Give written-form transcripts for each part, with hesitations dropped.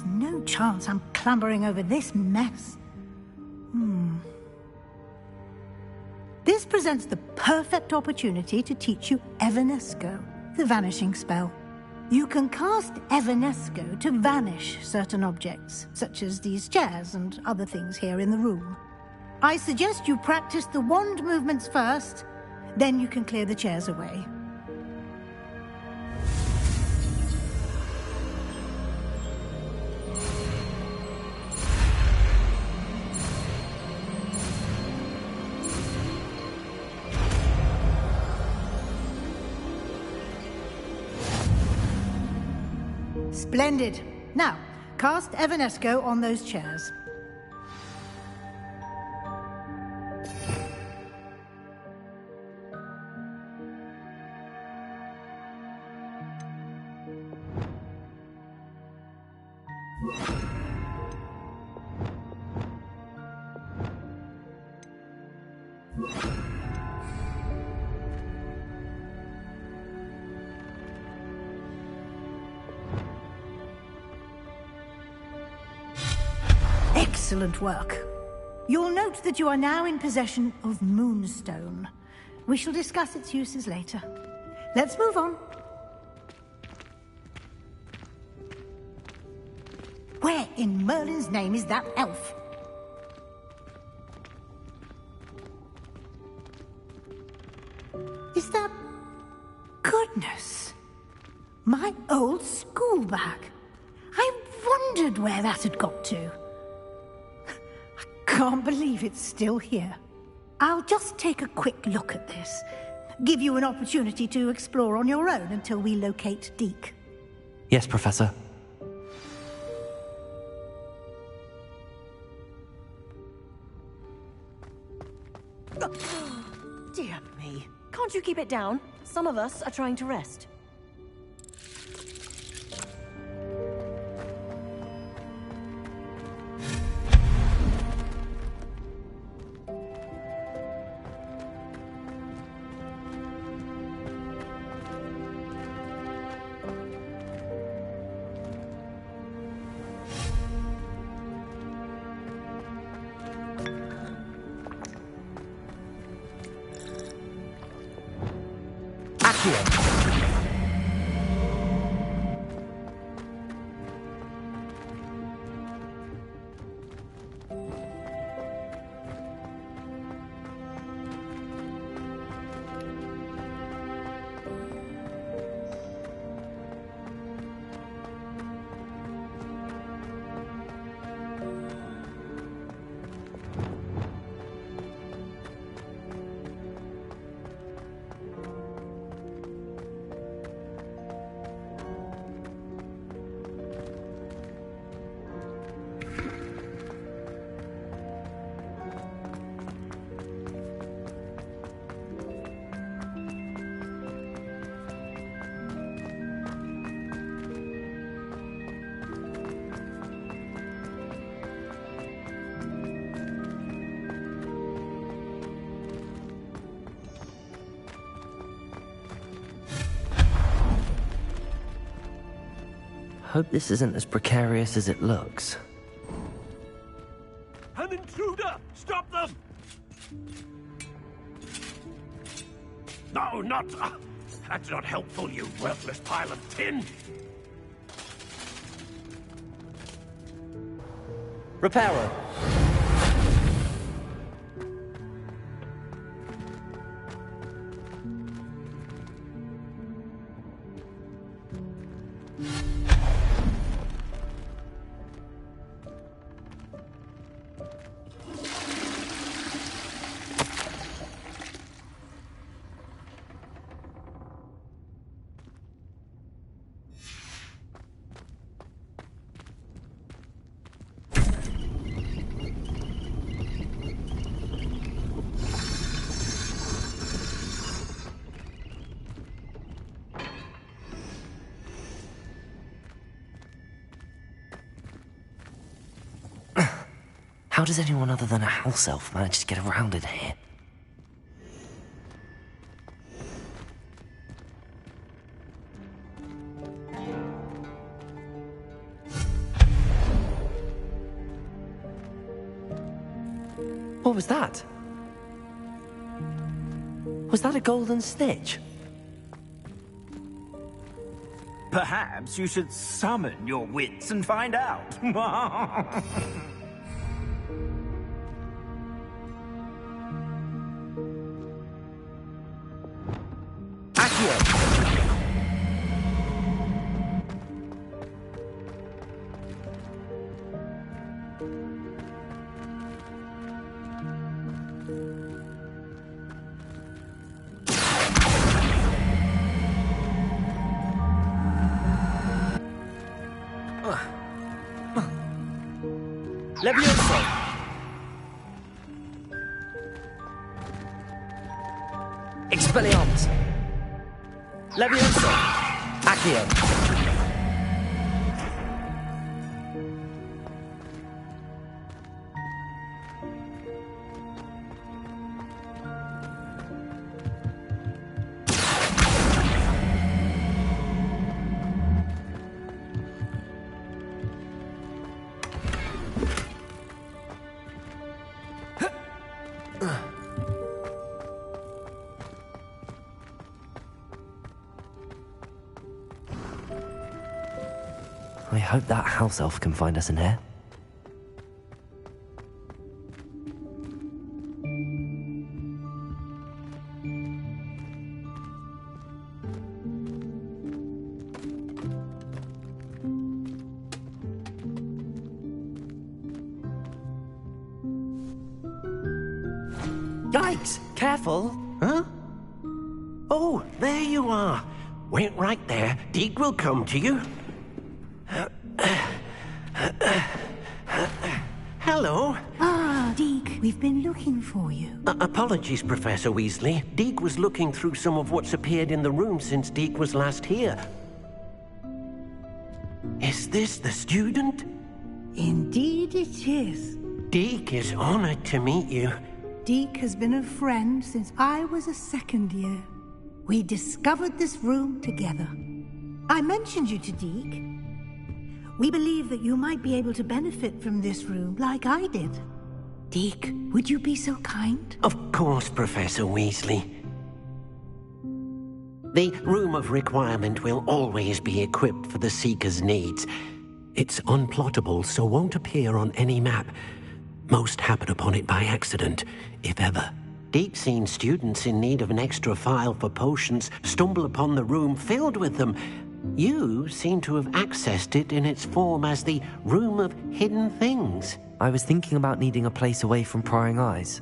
no chance I'm clambering over this mess. This presents the perfect opportunity to teach you Evanesco, the vanishing spell. You can cast Evanesco to vanish certain objects, such as these chairs and other things here in the room. I suggest you practice the wand movements first, then you can clear the chairs away. Splendid. Now, cast Evanesco on those chairs. Excellent work. You'll note that you are now in possession of Moonstone. We shall discuss its uses later. Let's move on. Where in Merlin's name is that elf? Is that... Goodness! My old school bag. I wondered where that had got to. Can't believe it's still here. I'll just take a quick look at this. Give you an opportunity to explore on your own until we locate Deke. Yes, Professor. Dear me. Can't you keep it down? Some of us are trying to rest. Hope this isn't as precarious as it looks. An intruder! Stop them! No, not... that's not helpful, you worthless pile of tin! Repairer! How does anyone other than a house elf manage to get around in here? What was that? Was that a golden snitch? Perhaps you should summon your wits and find out. Accio! Levioso! Expelliarmus! Levioso! Accio! I hope that house elf can find us in here. Yikes! Careful! Huh? Oh, there you are. Wait right there. Deke will come to you. Hello. Ah, Deke, we've been looking for you. Apologies, Professor Weasley. Deke was looking through some of what's appeared in the room since Deke was last here. Is this the student? Indeed it is. Deke is honored to meet you. Deke has been a friend since I was a second year. We discovered this room together. I mentioned you to Deke. We believe that you might be able to benefit from this room like I did. Deke, would you be so kind? Of course, Professor Weasley. The Room of Requirement will always be equipped for the Seeker's needs. It's unplottable, so won't appear on any map. Most happen upon it by accident, if ever. Deke's seen students in need of an extra file for potions stumble upon the room filled with them. You seem to have accessed it in its form as the Room of Hidden Things. I was thinking about needing a place away from prying eyes.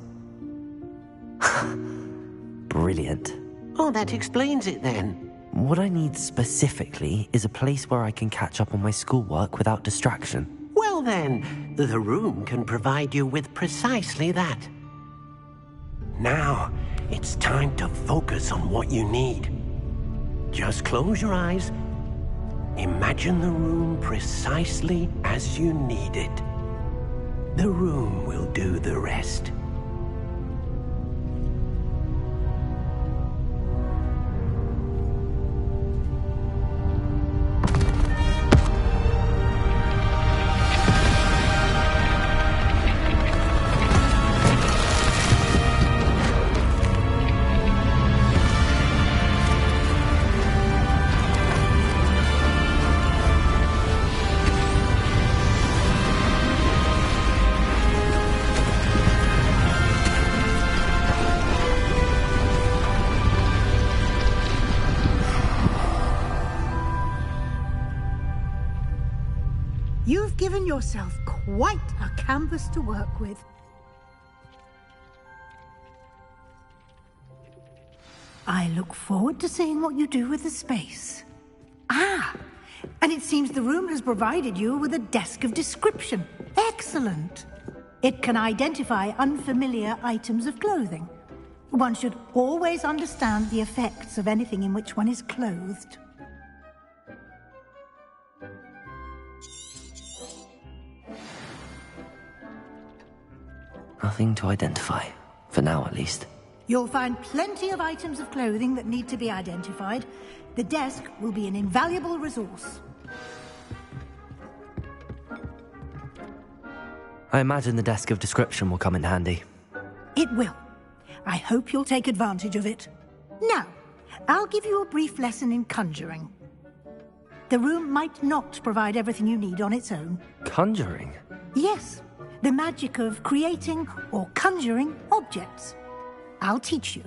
Brilliant. Oh, that explains it then. What I need specifically is a place where I can catch up on my schoolwork without distraction. Well then, the room can provide you with precisely that. Now, it's time to focus on what you need. Just close your eyes. Imagine the room precisely as you need it. The room will do the rest. You've given yourself quite a canvas to work with. I look forward to seeing what you do with the space. Ah, and it seems the room has provided you with a desk of description. Excellent. It can identify unfamiliar items of clothing. One should always understand the effects of anything in which one is clothed. Nothing to identify. For now, at least. You'll find plenty of items of clothing that need to be identified. The desk will be an invaluable resource. I imagine the desk of description will come in handy. It will. I hope you'll take advantage of it. Now, I'll give you a brief lesson in conjuring. The room might not provide everything you need on its own. Conjuring? Yes, the magic of creating or conjuring objects. I'll teach you.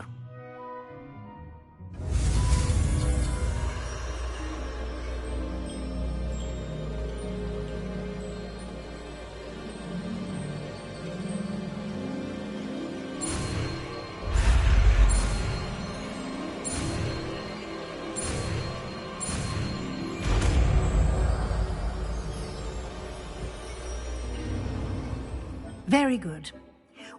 Very good.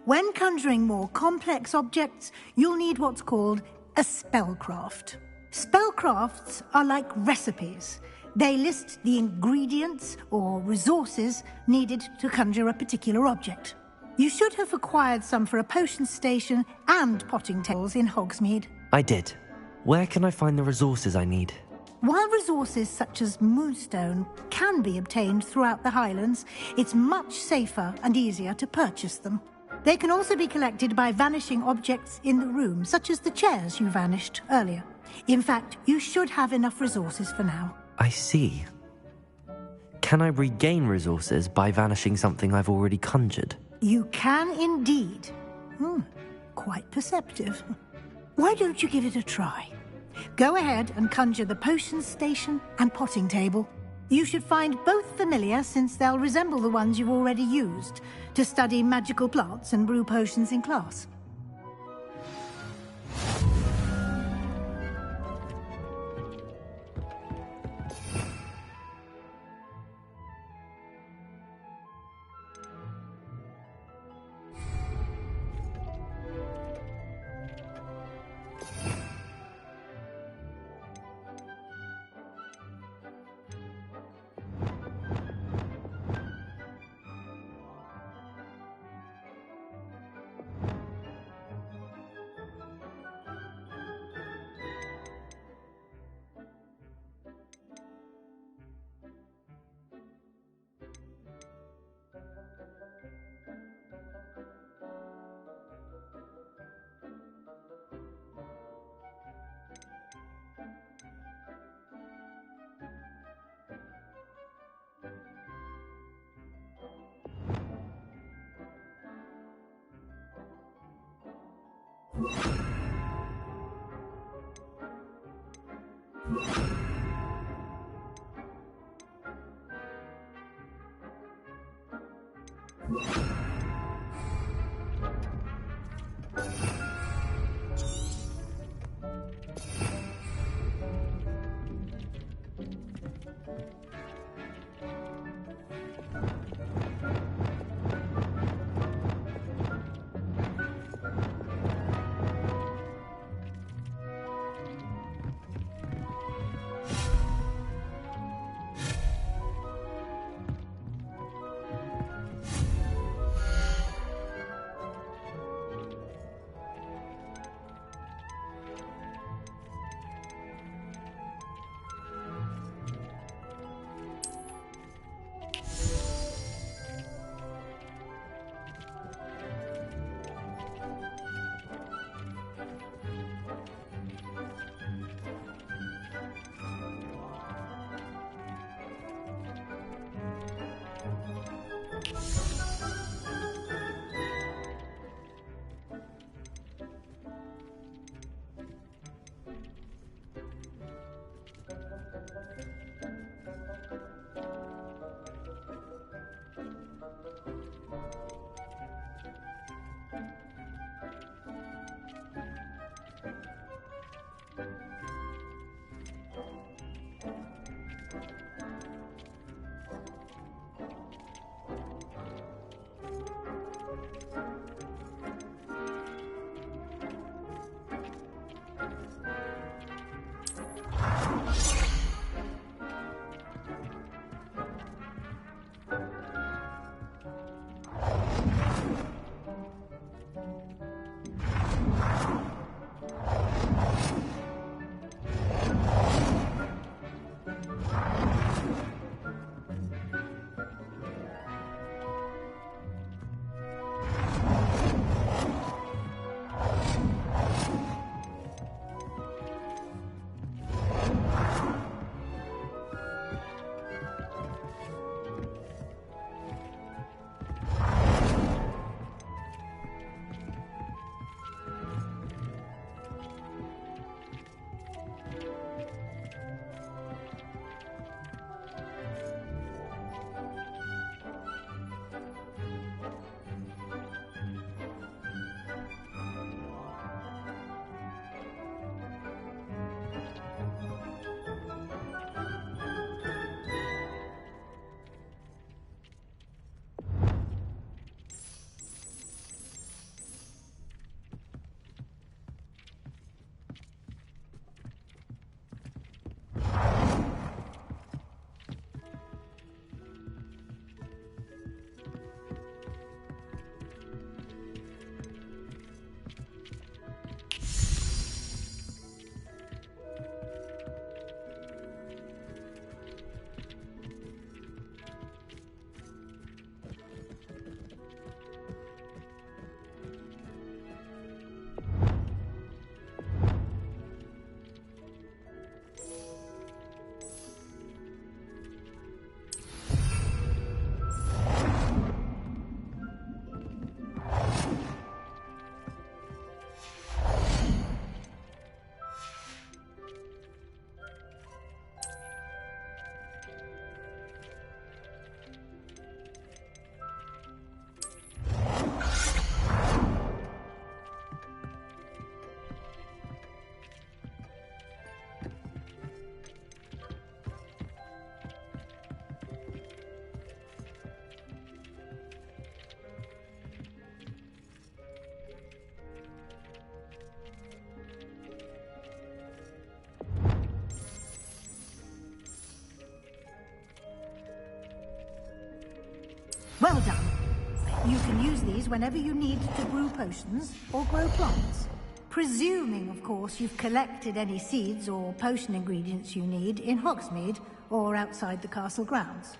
When conjuring more complex objects, you'll need what's called a spellcraft. Spellcrafts are like recipes. They list the ingredients or resources needed to conjure a particular object. You should have acquired some for a potion station and potting tables in Hogsmeade. I did. Where can I find the resources I need? While resources such as moonstone can be obtained throughout the Highlands, it's much safer and easier to purchase them. They can also be collected by vanishing objects in the room, such as the chairs you vanished earlier. In fact, you should have enough resources for now. I see. Can I regain resources by vanishing something I've already conjured? You can indeed. Quite perceptive. Why don't you give it a try? Go ahead and conjure the potion station and potting table. You should find both familiar, since they'll resemble the ones you've already used to study magical plants and brew potions in class. Well done. You can use these whenever you need to brew potions or grow plants. Presuming, of course, you've collected any seeds or potion ingredients you need in Hogsmeade or outside the castle grounds.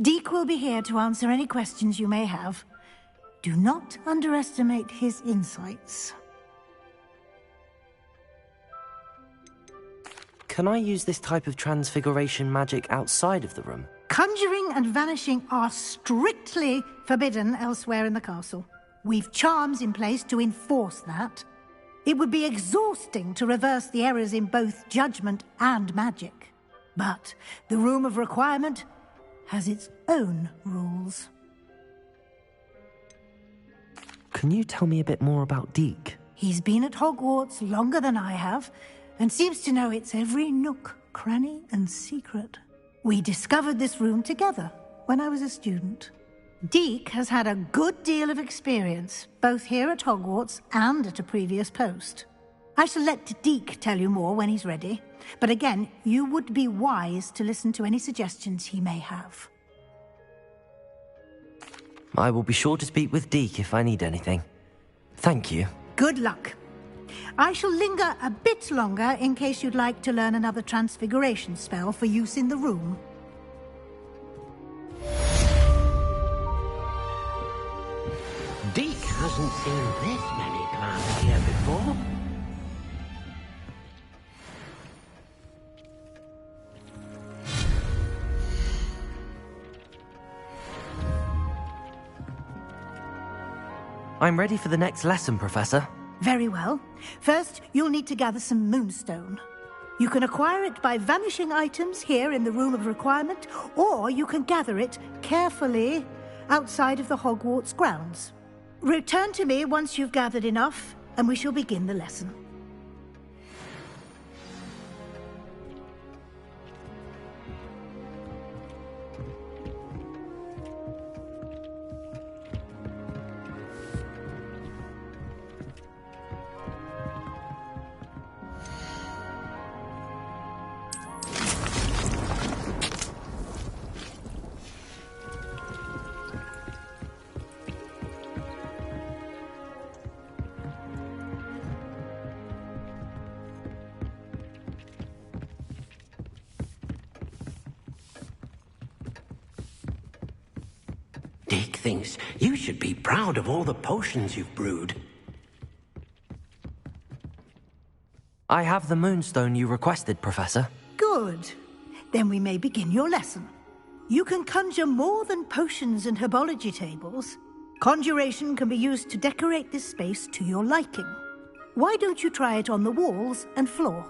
Deke will be here to answer any questions you may have. Do not underestimate his insights. Can I use this type of transfiguration magic outside of the room? Conjuring and vanishing are strictly forbidden elsewhere in the castle. We've charms in place to enforce that. It would be exhausting to reverse the errors in both judgment and magic. But the Room of Requirement has its own rules. Can you tell me a bit more about Deke? He's been at Hogwarts longer than I have, and seems to know its every nook, cranny, and secret. We discovered this room together when I was a student. Deke has had a good deal of experience, both here at Hogwarts and at a previous post. I shall let Deke tell you more when he's ready, but again, you would be wise to listen to any suggestions he may have. I will be sure to speak with Deke if I need anything. Thank you. Good luck. I shall linger a bit longer in case you'd like to learn another transfiguration spell for use in the room. Deke hasn't seen this many plants here before. I'm ready for the next lesson, Professor. Very well. First, you'll need to gather some moonstone. You can acquire it by vanishing items here in the Room of Requirement, or you can gather it carefully outside of the Hogwarts grounds. Return to me once you've gathered enough, and we shall begin the lesson. Deke thinks you should be proud of all the potions you've brewed. I have the moonstone you requested, Professor. Good. Then we may begin your lesson. You can conjure more than potions and herbology tables. Conjuration can be used to decorate this space to your liking. Why don't you try it on the walls and floor?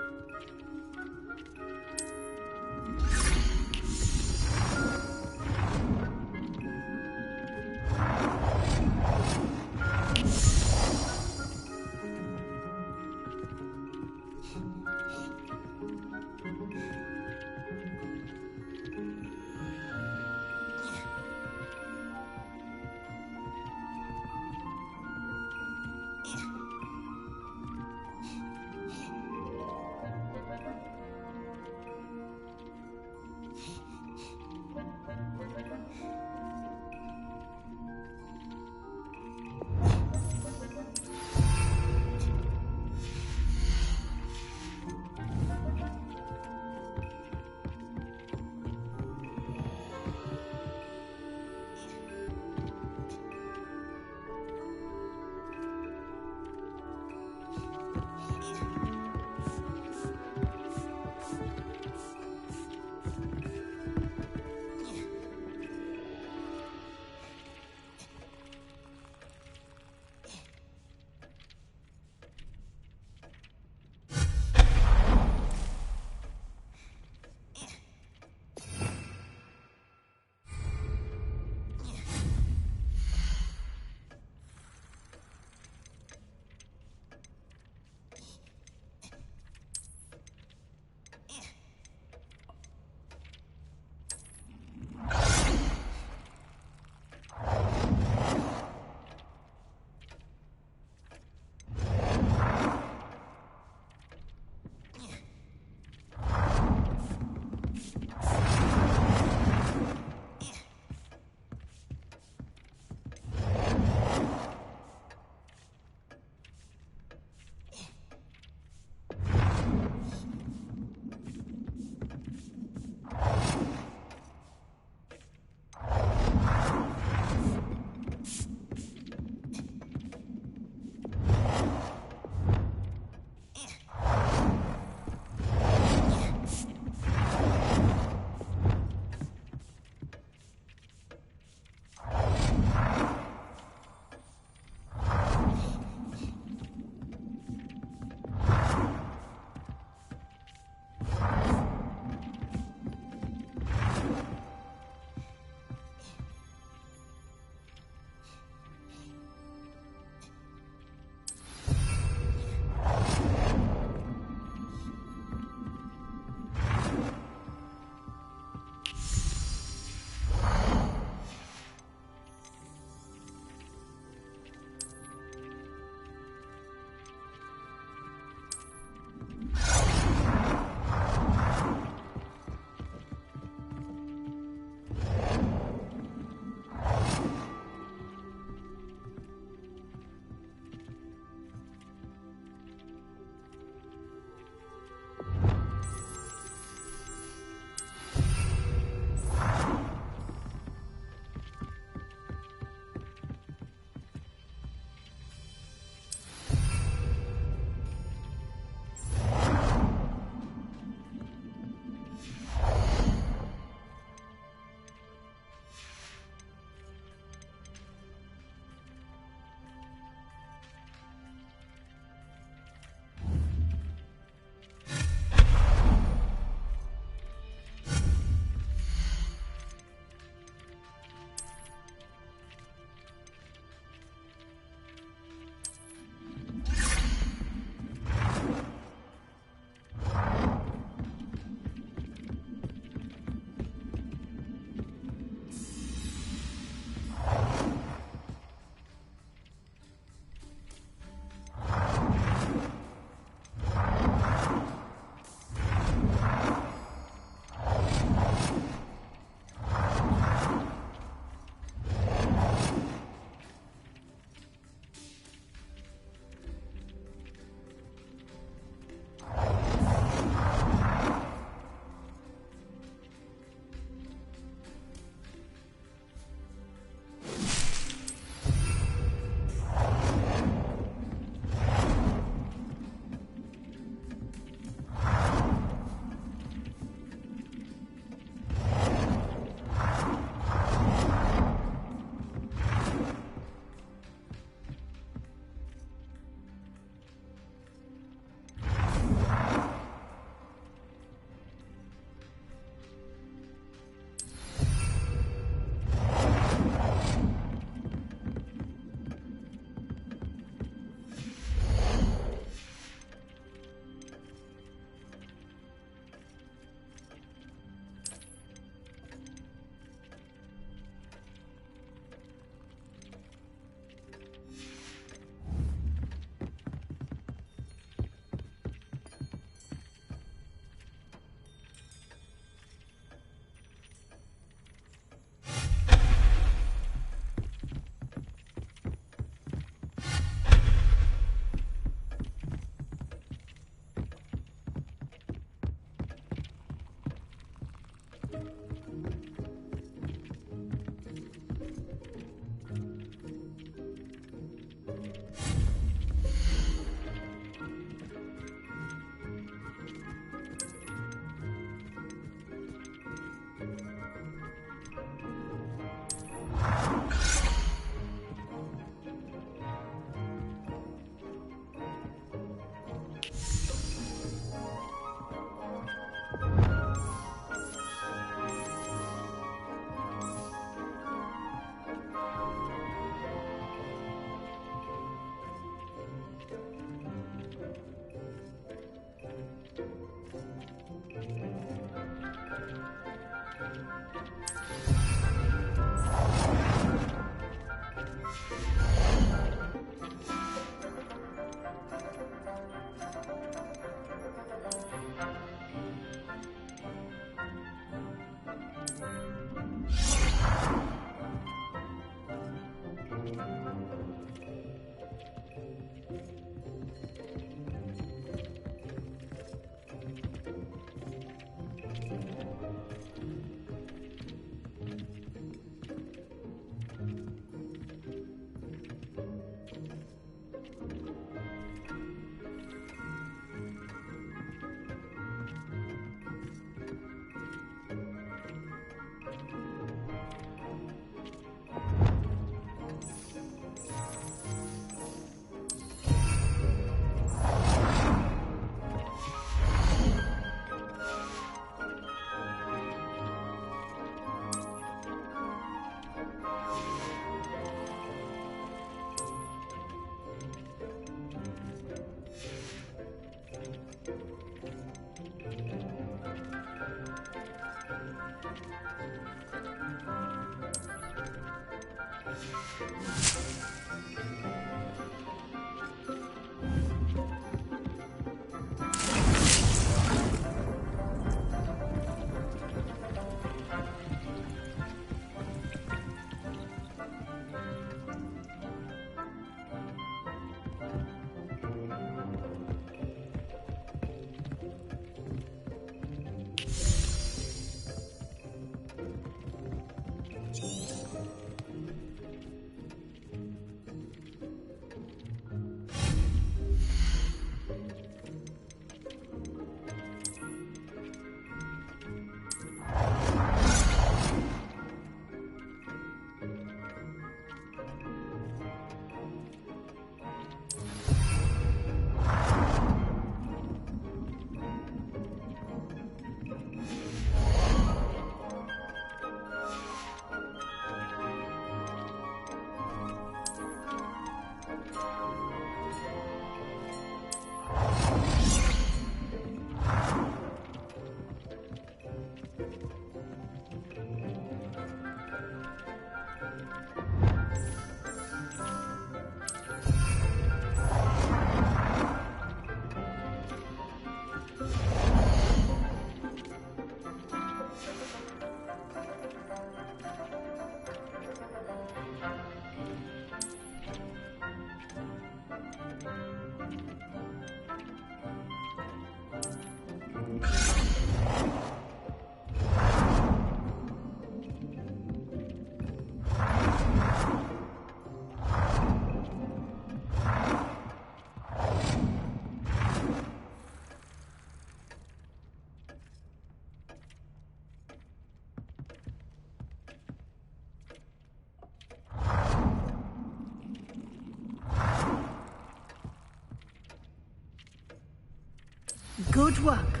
Good work.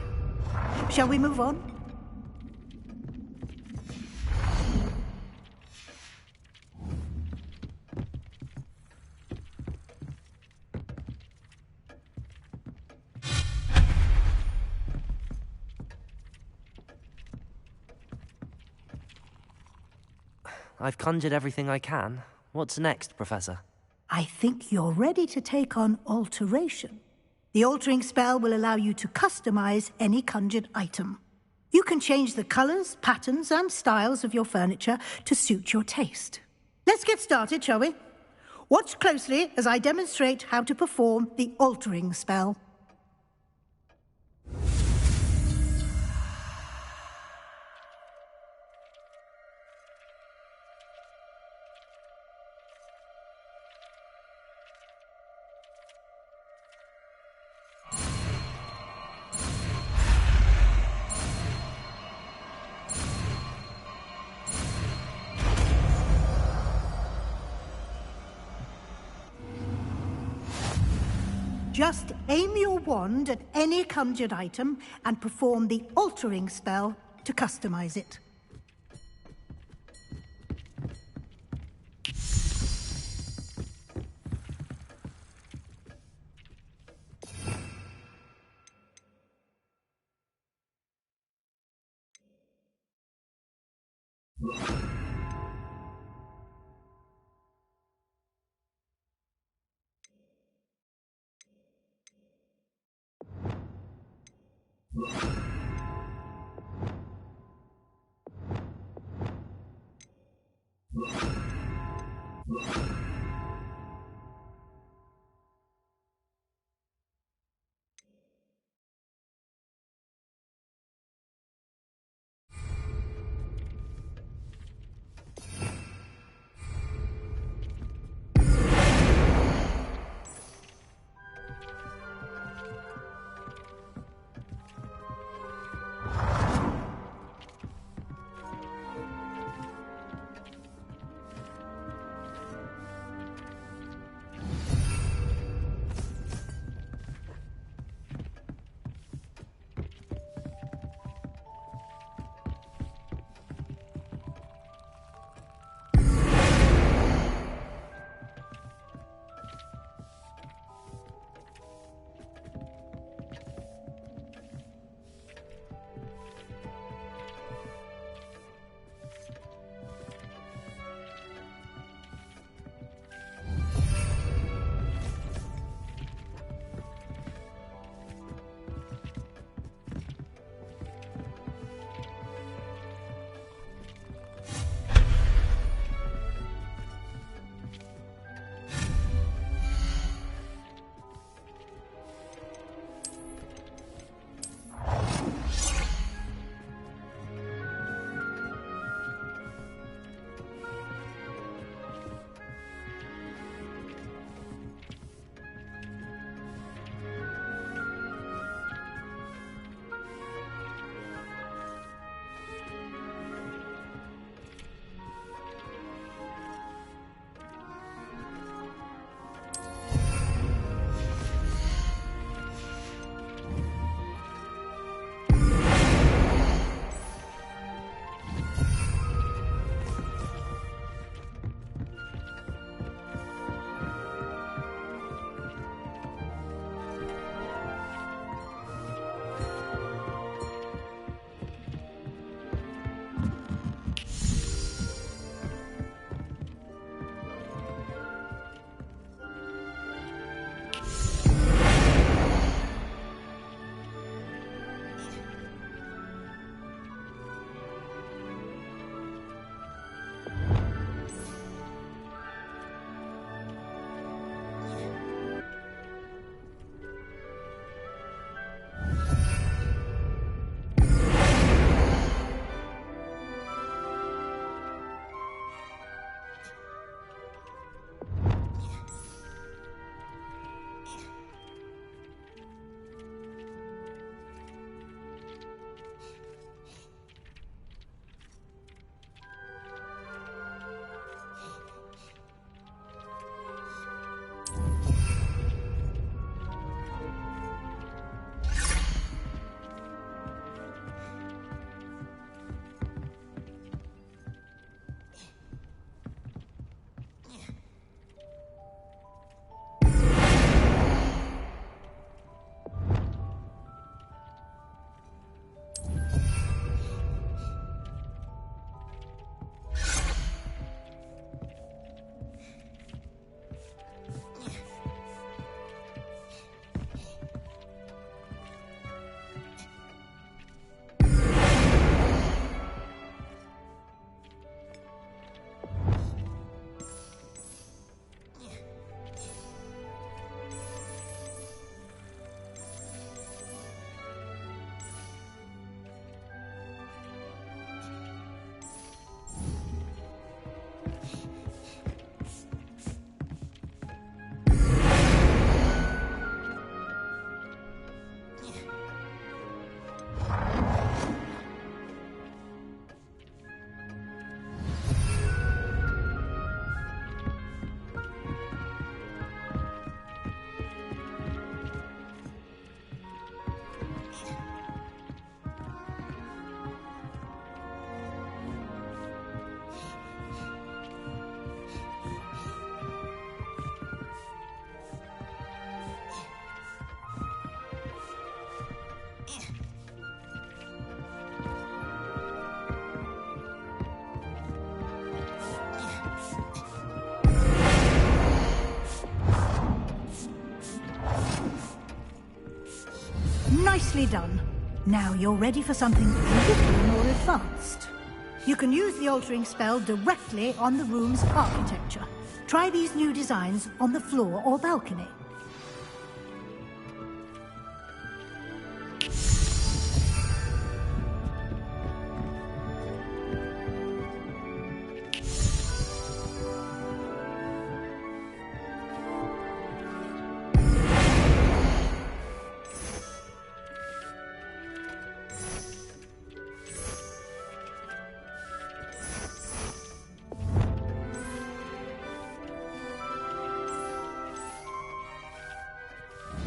Shall we move on? I've conjured everything I can. What's next, Professor? I think you're ready to take on alteration. The altering spell will allow you to customize any conjured item. You can change the colors, patterns, and styles of your furniture to suit your taste. Let's get started, shall we? Watch closely as I demonstrate how to perform the altering spell. Just aim your wand at any conjured item and perform the altering spell to customize it. Nicely done. Now you're ready for something a little more advanced. You can use the altering spell directly on the room's architecture. Try these new designs on the floor or balcony.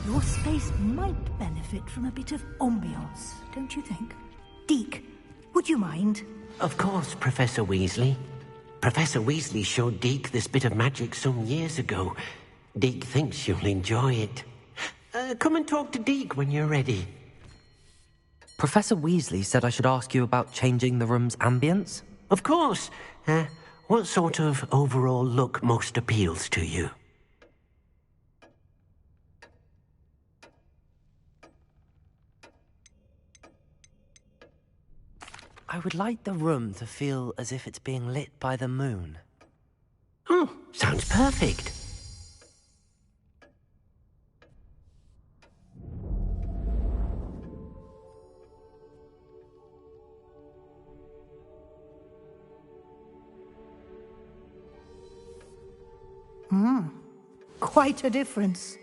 Your space might benefit from a bit of ambiance, don't you think? Deke, would you mind? Of course, Professor Weasley. Professor Weasley showed Deke this bit of magic some years ago. Deke thinks you'll enjoy it. Come and talk to Deke when you're ready. Professor Weasley said I should ask you about changing the room's ambience? Of course. What sort of overall look most appeals to you? I would like the room to feel as if it's being lit by the moon. Oh, sounds perfect. Quite a difference.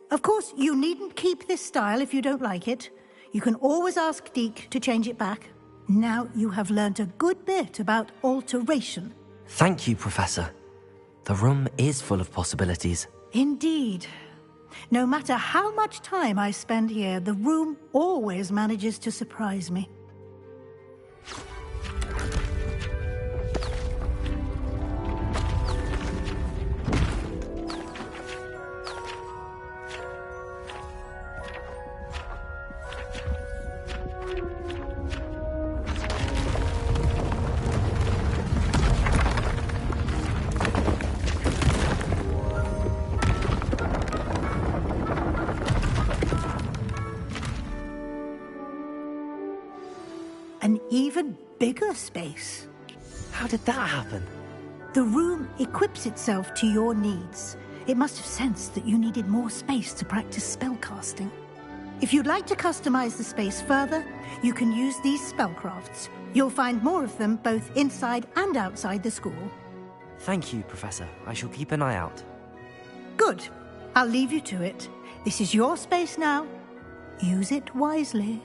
Of course, you needn't keep this style if you don't like it. You can always ask Deke to change it back. Now you have learnt a good bit about alteration. Thank you, Professor. The room is full of possibilities. Indeed. No matter how much time I spend here, the room always manages to surprise me. An even bigger space. How did that happen? The room equips itself to your needs. It must have sensed that you needed more space to practice spellcasting. If you'd like to customize the space further, you can use these spellcrafts. You'll find more of them both inside and outside the school. Thank you, Professor. I shall keep an eye out. Good. I'll leave you to it. This is your space now. Use it wisely.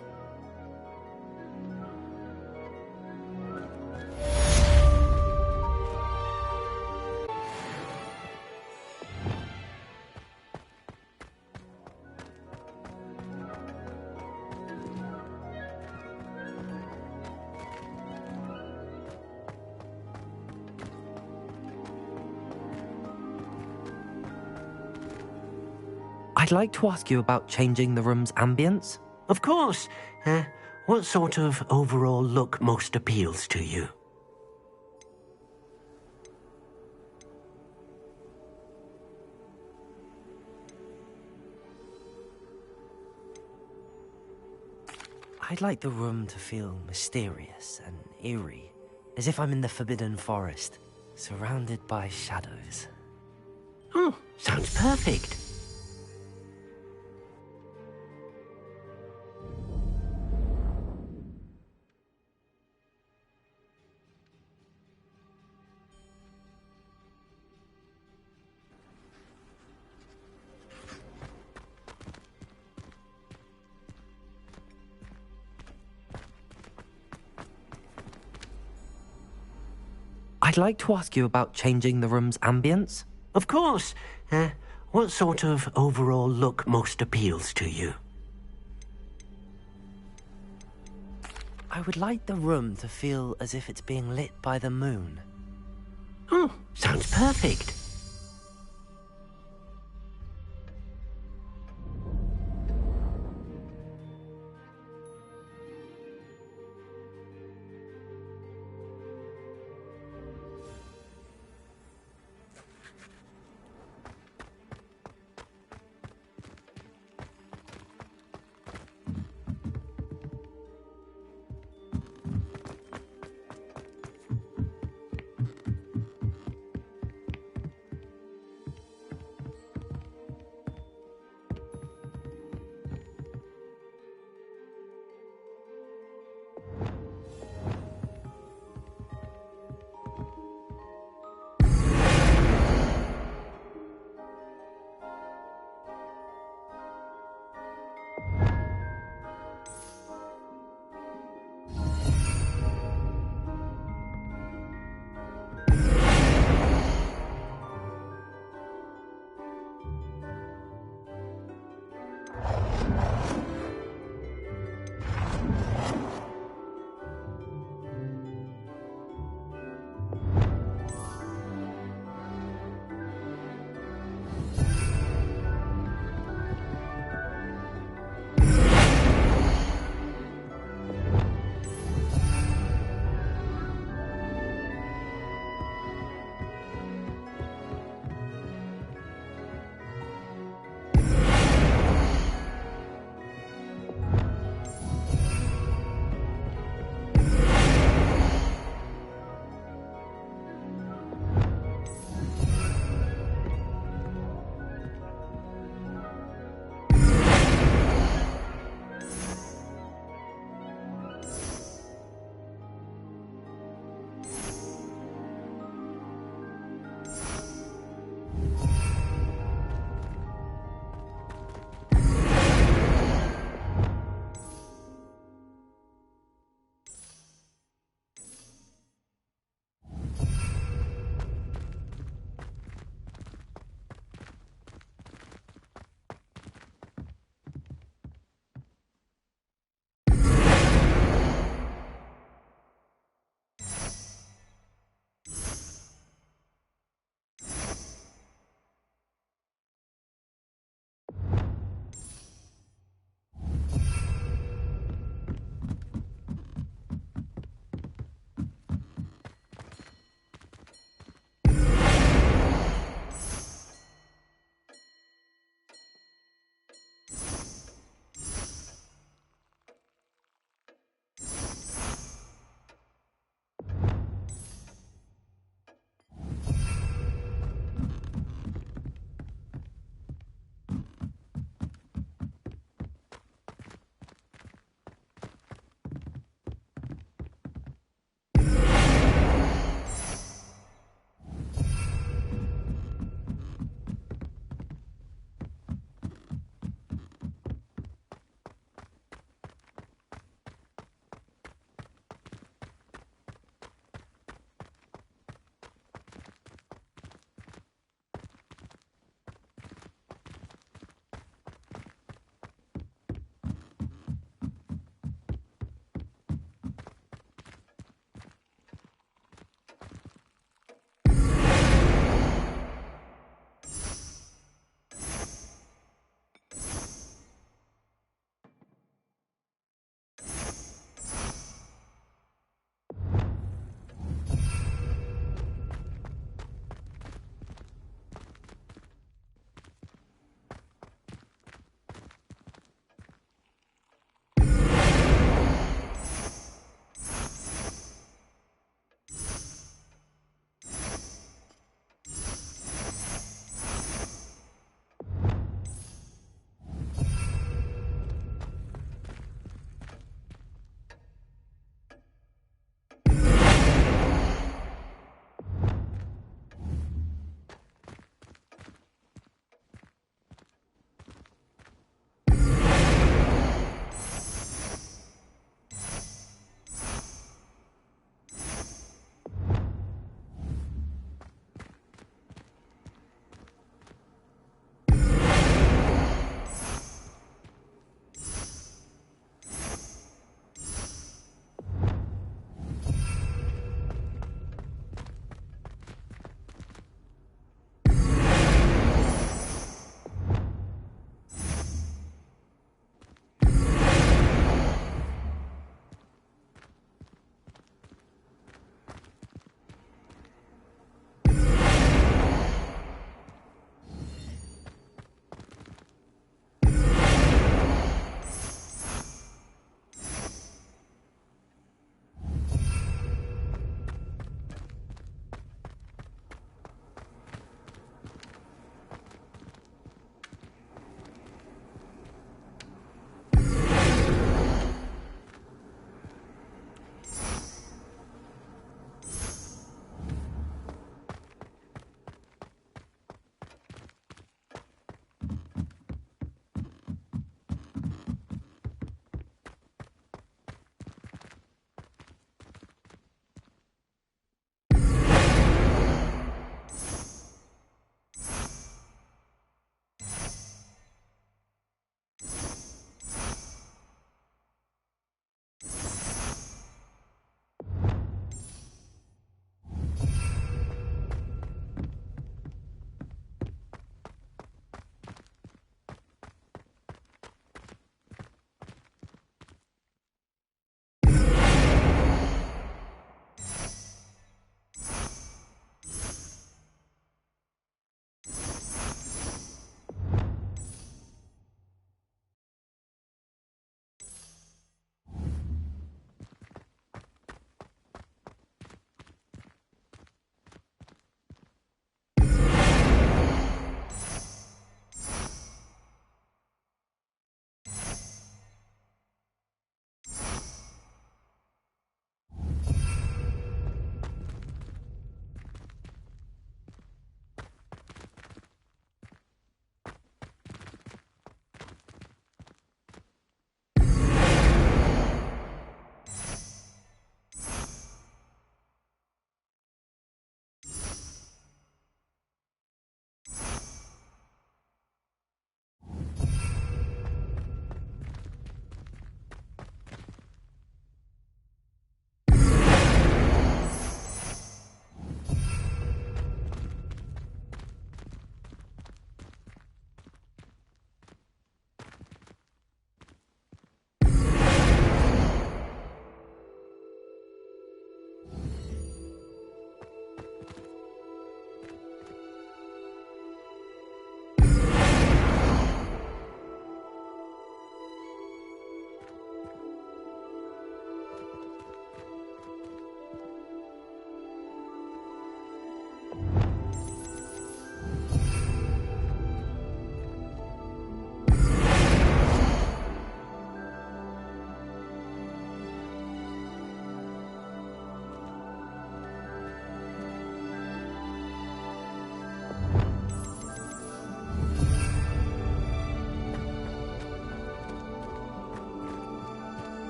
I'd like to ask you about changing the room's ambience. Of course. What sort of overall look most appeals to you? I'd like the room to feel mysterious and eerie, as if I'm in the Forbidden Forest, surrounded by shadows. Oh, sounds perfect. I'd like to ask you about changing the room's ambience. Of course. What sort of overall look most appeals to you? I would like the room to feel as if it's being lit by the moon. Oh, sounds perfect.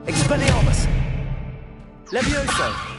Expelliarmus! Levioso!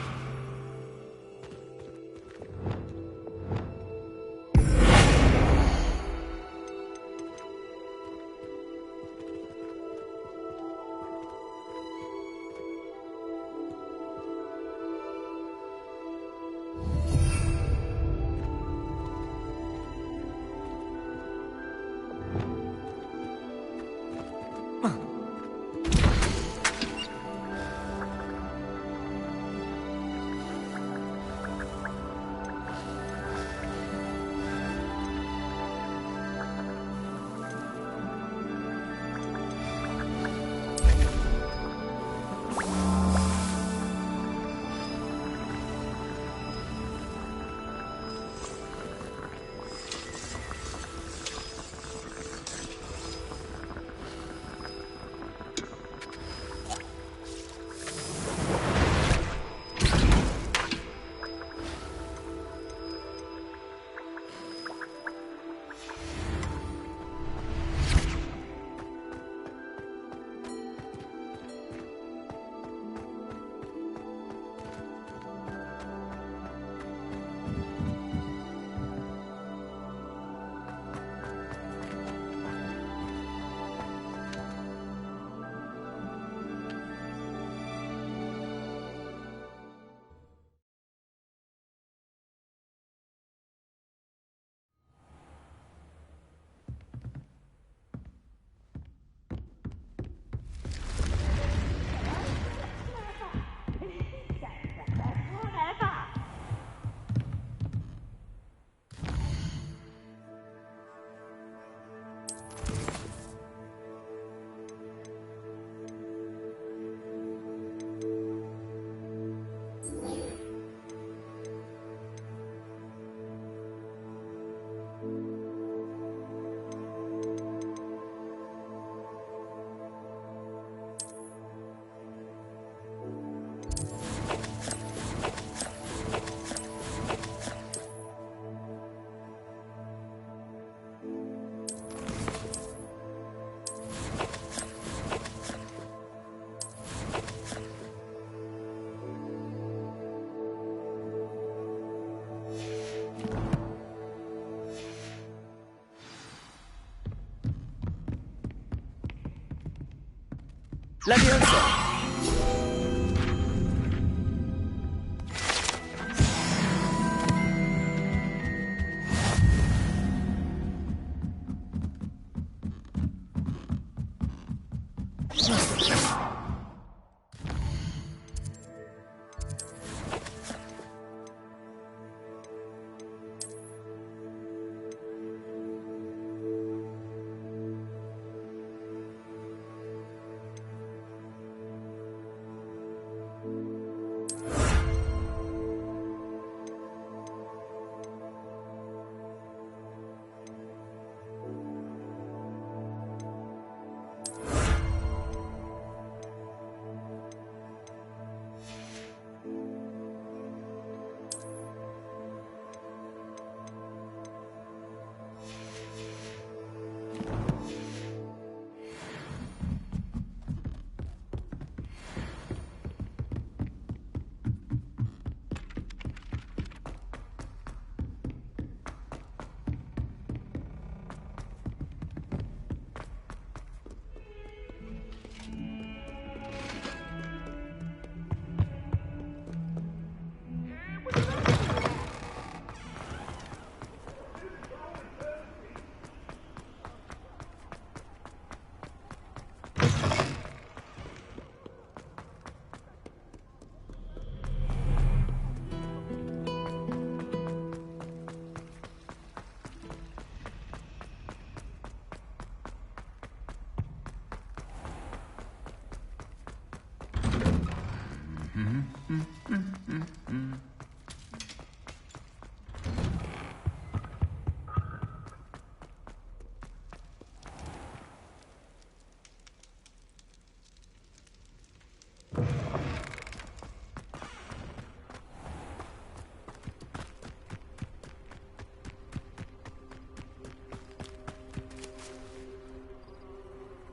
Levioso!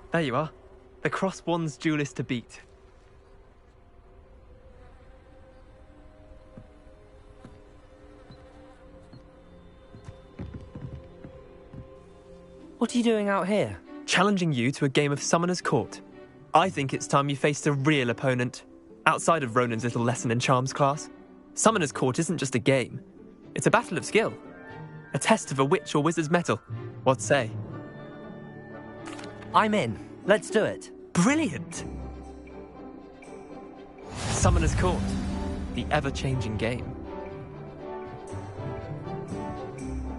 There you are. The Cross Wands duelist to beat. What are you doing out here? Challenging you to a game of Summoner's Court. I think it's time you faced a real opponent. Outside of Ronan's little lesson in charms class. Summoner's Court isn't just a game. It's a battle of skill. A test of a witch or wizard's mettle. What say? I'm in. Let's do it. Brilliant! Summoner's Court. The ever-changing game.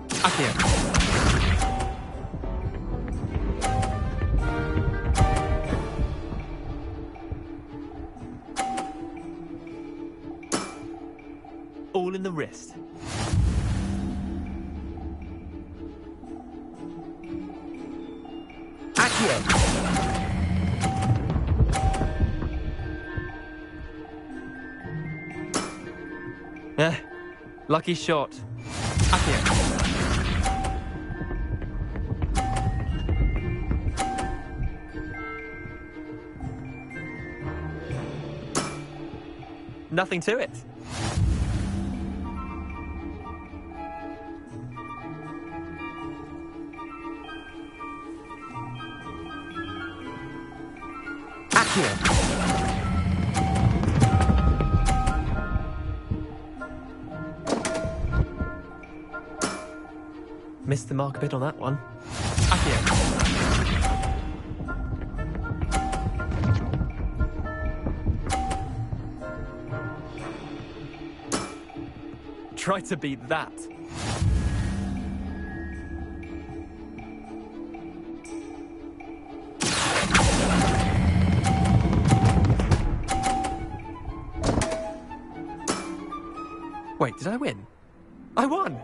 Accio. All in the wrist. Accio. Lucky shot. Accio. Nothing to it. Missed the mark a bit on that one. Accio. Try to beat that. Wait, did I win? I won!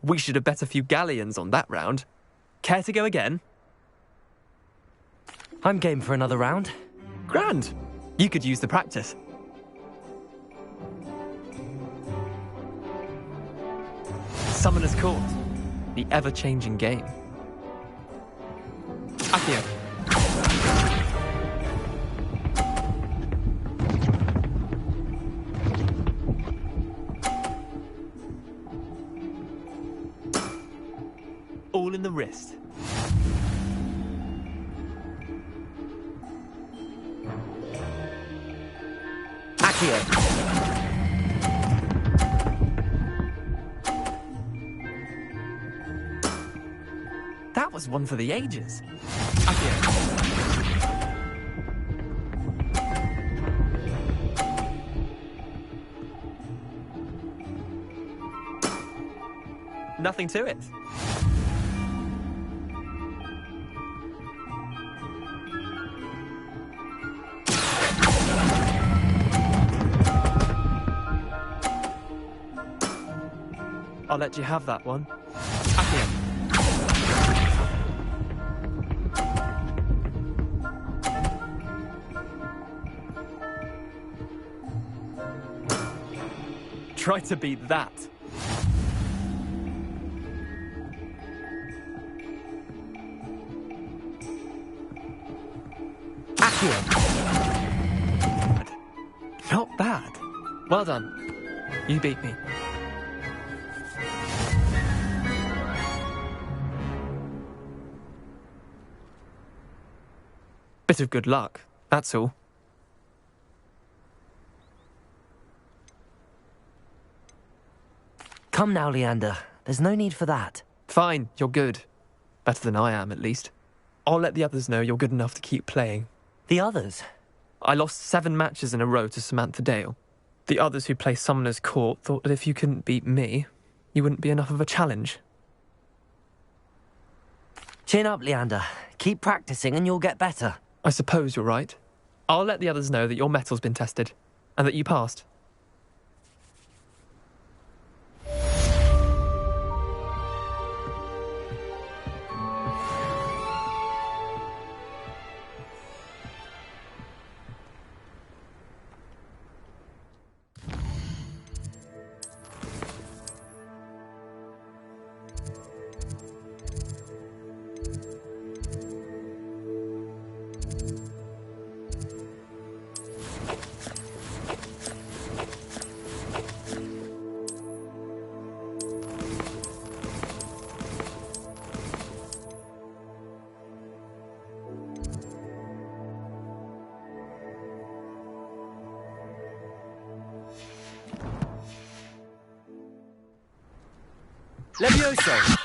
We should have bet a few galleons on that round. Care to go again? I'm game for another round. Grand. You could use the practice. Summoner's Court. The ever-changing game. Accio. All in the wrist. Accio. That was one for the ages. Accio. Nothing to it. I'll let you have that one. Accio. Try to beat that. Accio. Not bad. Well done. You beat me. Bit of good luck, that's all. Come now, Leander. There's no need for that. Fine, you're good. Better than I am, at least. I'll let the others know you're good enough to keep playing. The others? I lost 7 matches in a row to Samantha Dale. The others who play Summoner's Court thought that if you couldn't beat me, you wouldn't be enough of a challenge. Chin up, Leander. Keep practicing and you'll get better. I suppose you're right. I'll let the others know that your metal's been tested, and that you passed. Levioso!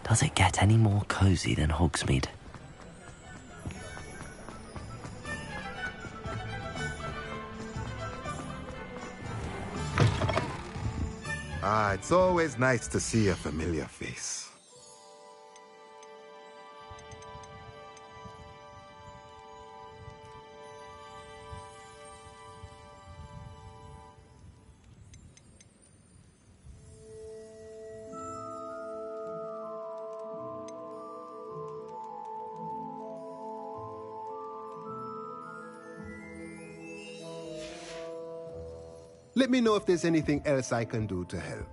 Does it get any more cozy than Hogsmeade? It's always nice to see a familiar face. Let me know if there's anything else I can do to help.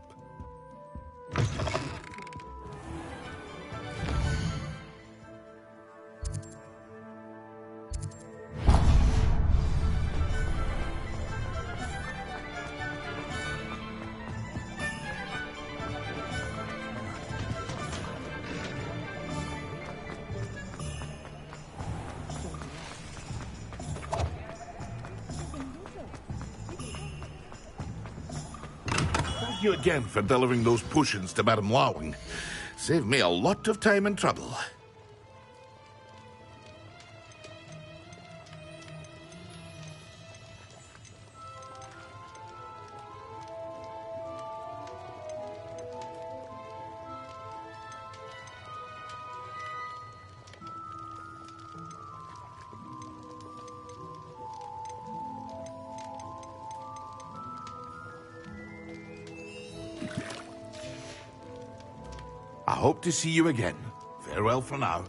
Thank you again for delivering those potions to Madame Lawing. Saved me a lot of time and trouble. I hope to see you again. Farewell for now.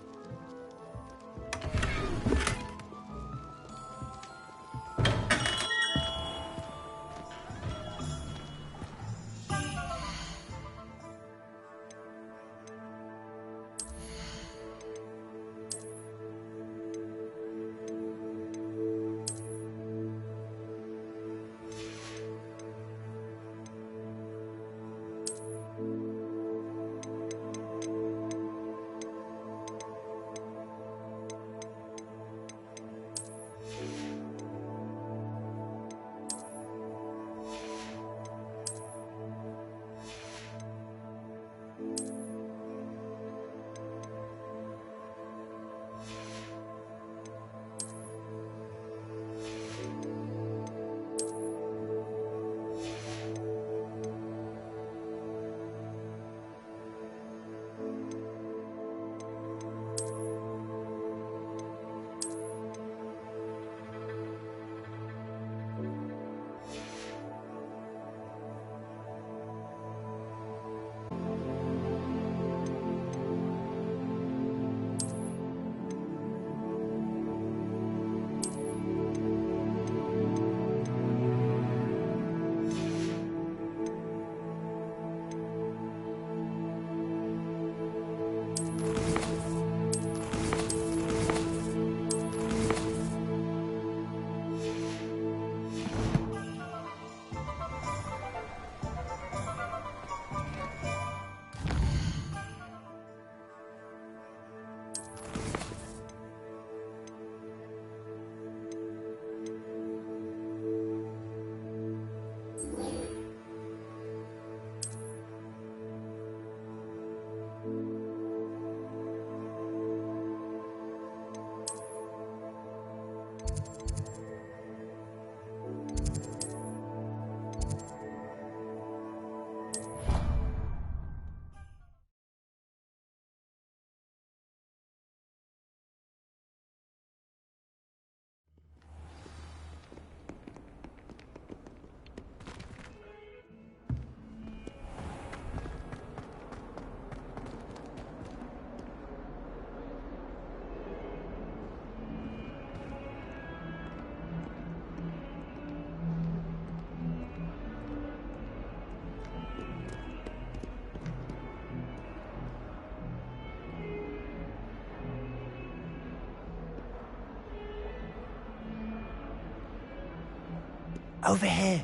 Over here.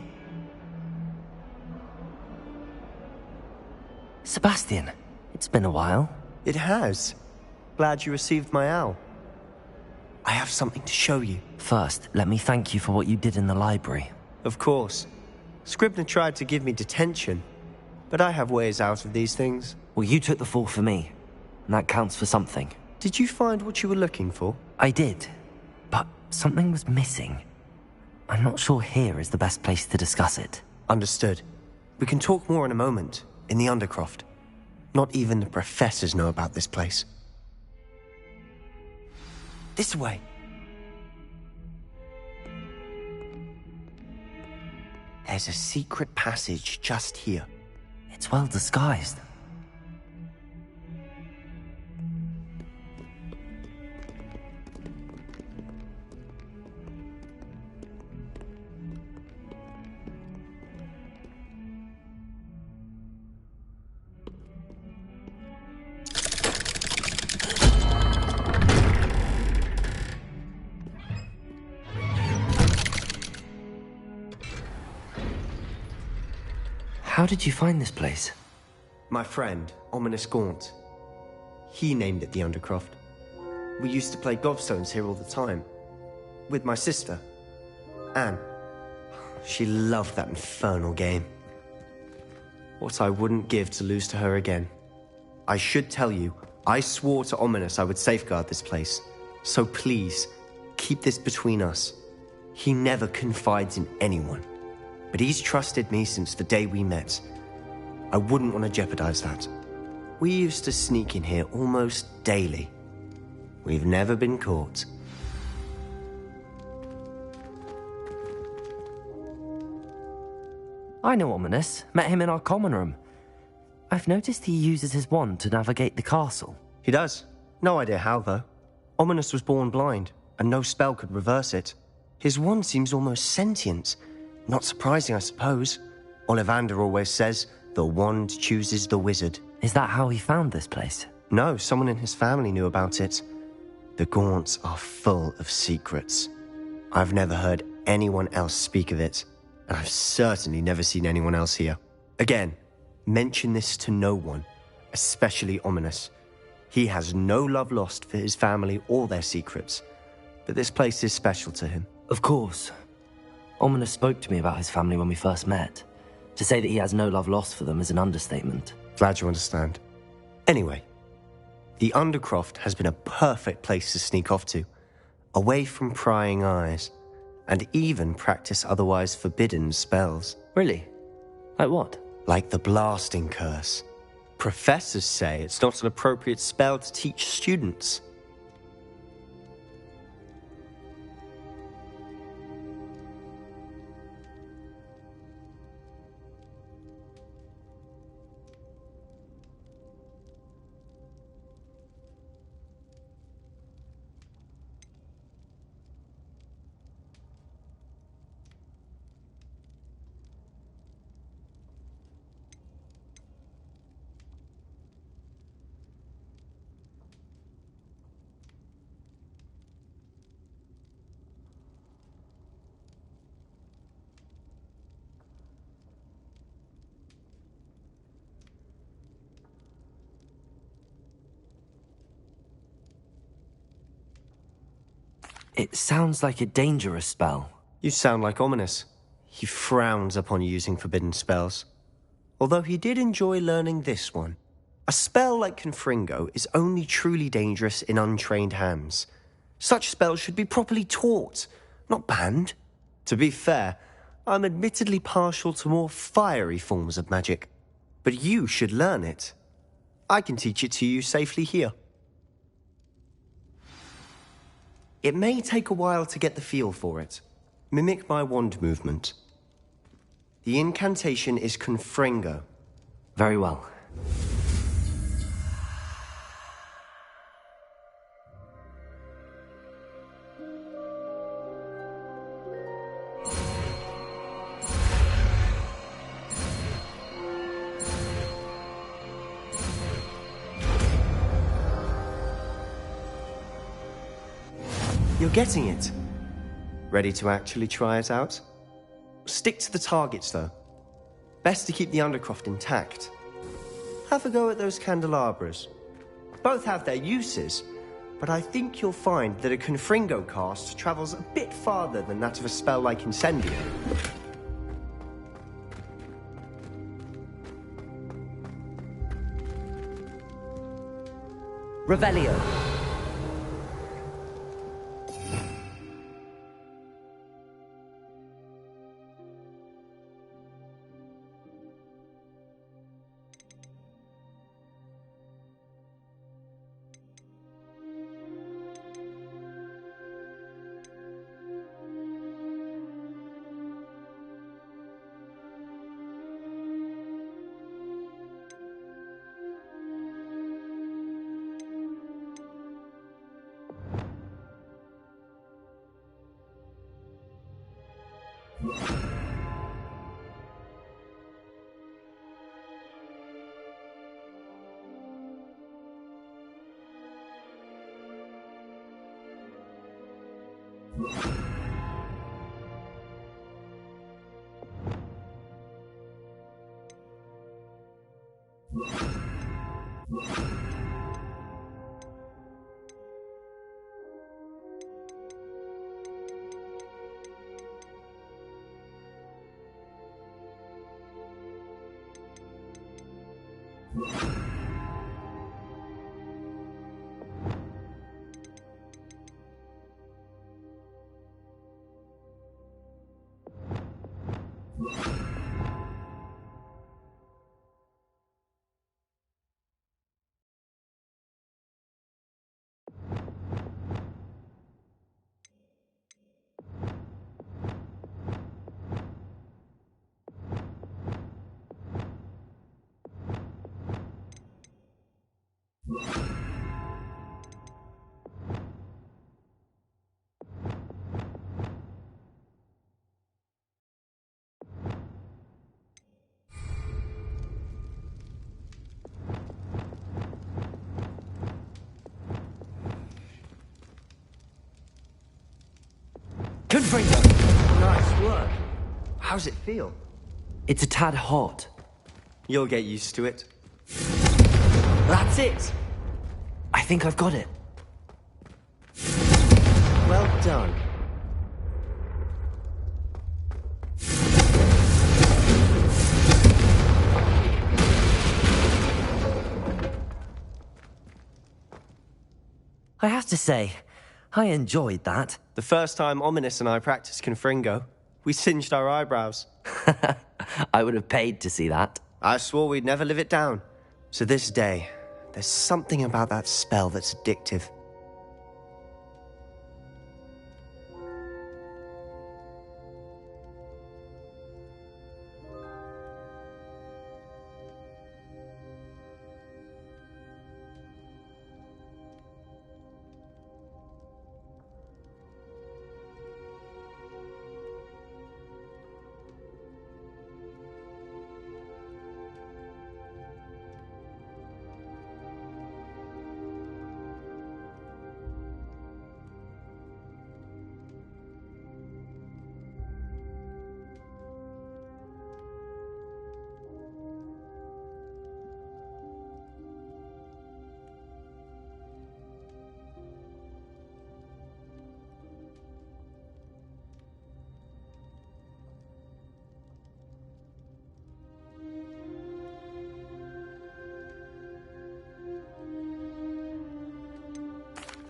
Sebastian, it's been a while. It has. Glad you received my owl. I have something to show you. First, let me thank you for what you did in the library. Of course. Scribner tried to give me detention, but I have ways out of these things. Well, you took the fall for me, and that counts for something. Did you find what you were looking for? I did, but something was missing. I'm not sure here is the best place to discuss it. Understood. We can talk more in a moment, in the Undercroft. Not even the professors know about this place. This way. There's a secret passage just here. It's well disguised. How did you find this place? My friend, Ominous Gaunt. He named it the Undercroft. We used to play gobstones here all the time. With my sister, Anne. She loved that infernal game. What I wouldn't give to lose to her again. I should tell you, I swore to Ominous I would safeguard this place. So please, keep this between us. He never confides in anyone. But he's trusted me since the day we met. I wouldn't want to jeopardize that. We used to sneak in here almost daily. We've never been caught. I know Ominous. Met him in our common room. I've noticed he uses his wand to navigate the castle. He does. No idea how, though. Ominous was born blind, and no spell could reverse it. His wand seems almost sentient. Not surprising, I suppose. Ollivander always says, the wand chooses the wizard. Is that how he found this place? No, someone in his family knew about it. The Gaunts are full of secrets. I've never heard anyone else speak of it, and I've certainly never seen anyone else here. Again, mention this to no one, especially Ominous. He has no love lost for his family or their secrets, but this place is special to him. Of course. Ominous spoke to me about his family when we first met. To say that he has no love lost for them is an understatement. Glad you understand. Anyway, the Undercroft has been a perfect place to sneak off to, away from prying eyes, and even practice otherwise forbidden spells. Really? Like what? Like the blasting curse. Professors say it's not an appropriate spell to teach students. It sounds like a dangerous spell. You sound like Ominous. He frowns upon using forbidden spells. Although he did enjoy learning this one. A spell like Confringo is only truly dangerous in untrained hands. Such spells should be properly taught, not banned. To be fair, I'm admittedly partial to more fiery forms of magic. But you should learn it. I can teach it to you safely here. It may take a while to get the feel for it. Mimic my wand movement. The incantation is Confringo. Very well. You're getting it. Ready to actually try it out? stick to the targets, though. Best to keep the Undercroft intact. Have a go at those candelabras. Both have their uses, but I think you'll find that a Confringo cast travels a bit farther than that of a spell like Incendio. Revelio. Confringo! Nice work. How's it feel? It's a tad hot. You'll get used to it. That's it! I think I've got it. Well done. I have to say, I enjoyed that. The first time Ominous and I practiced Confringo, we singed our eyebrows. I would have paid to see that. I swore we'd never live it down. To this day, there's something about that spell that's addictive.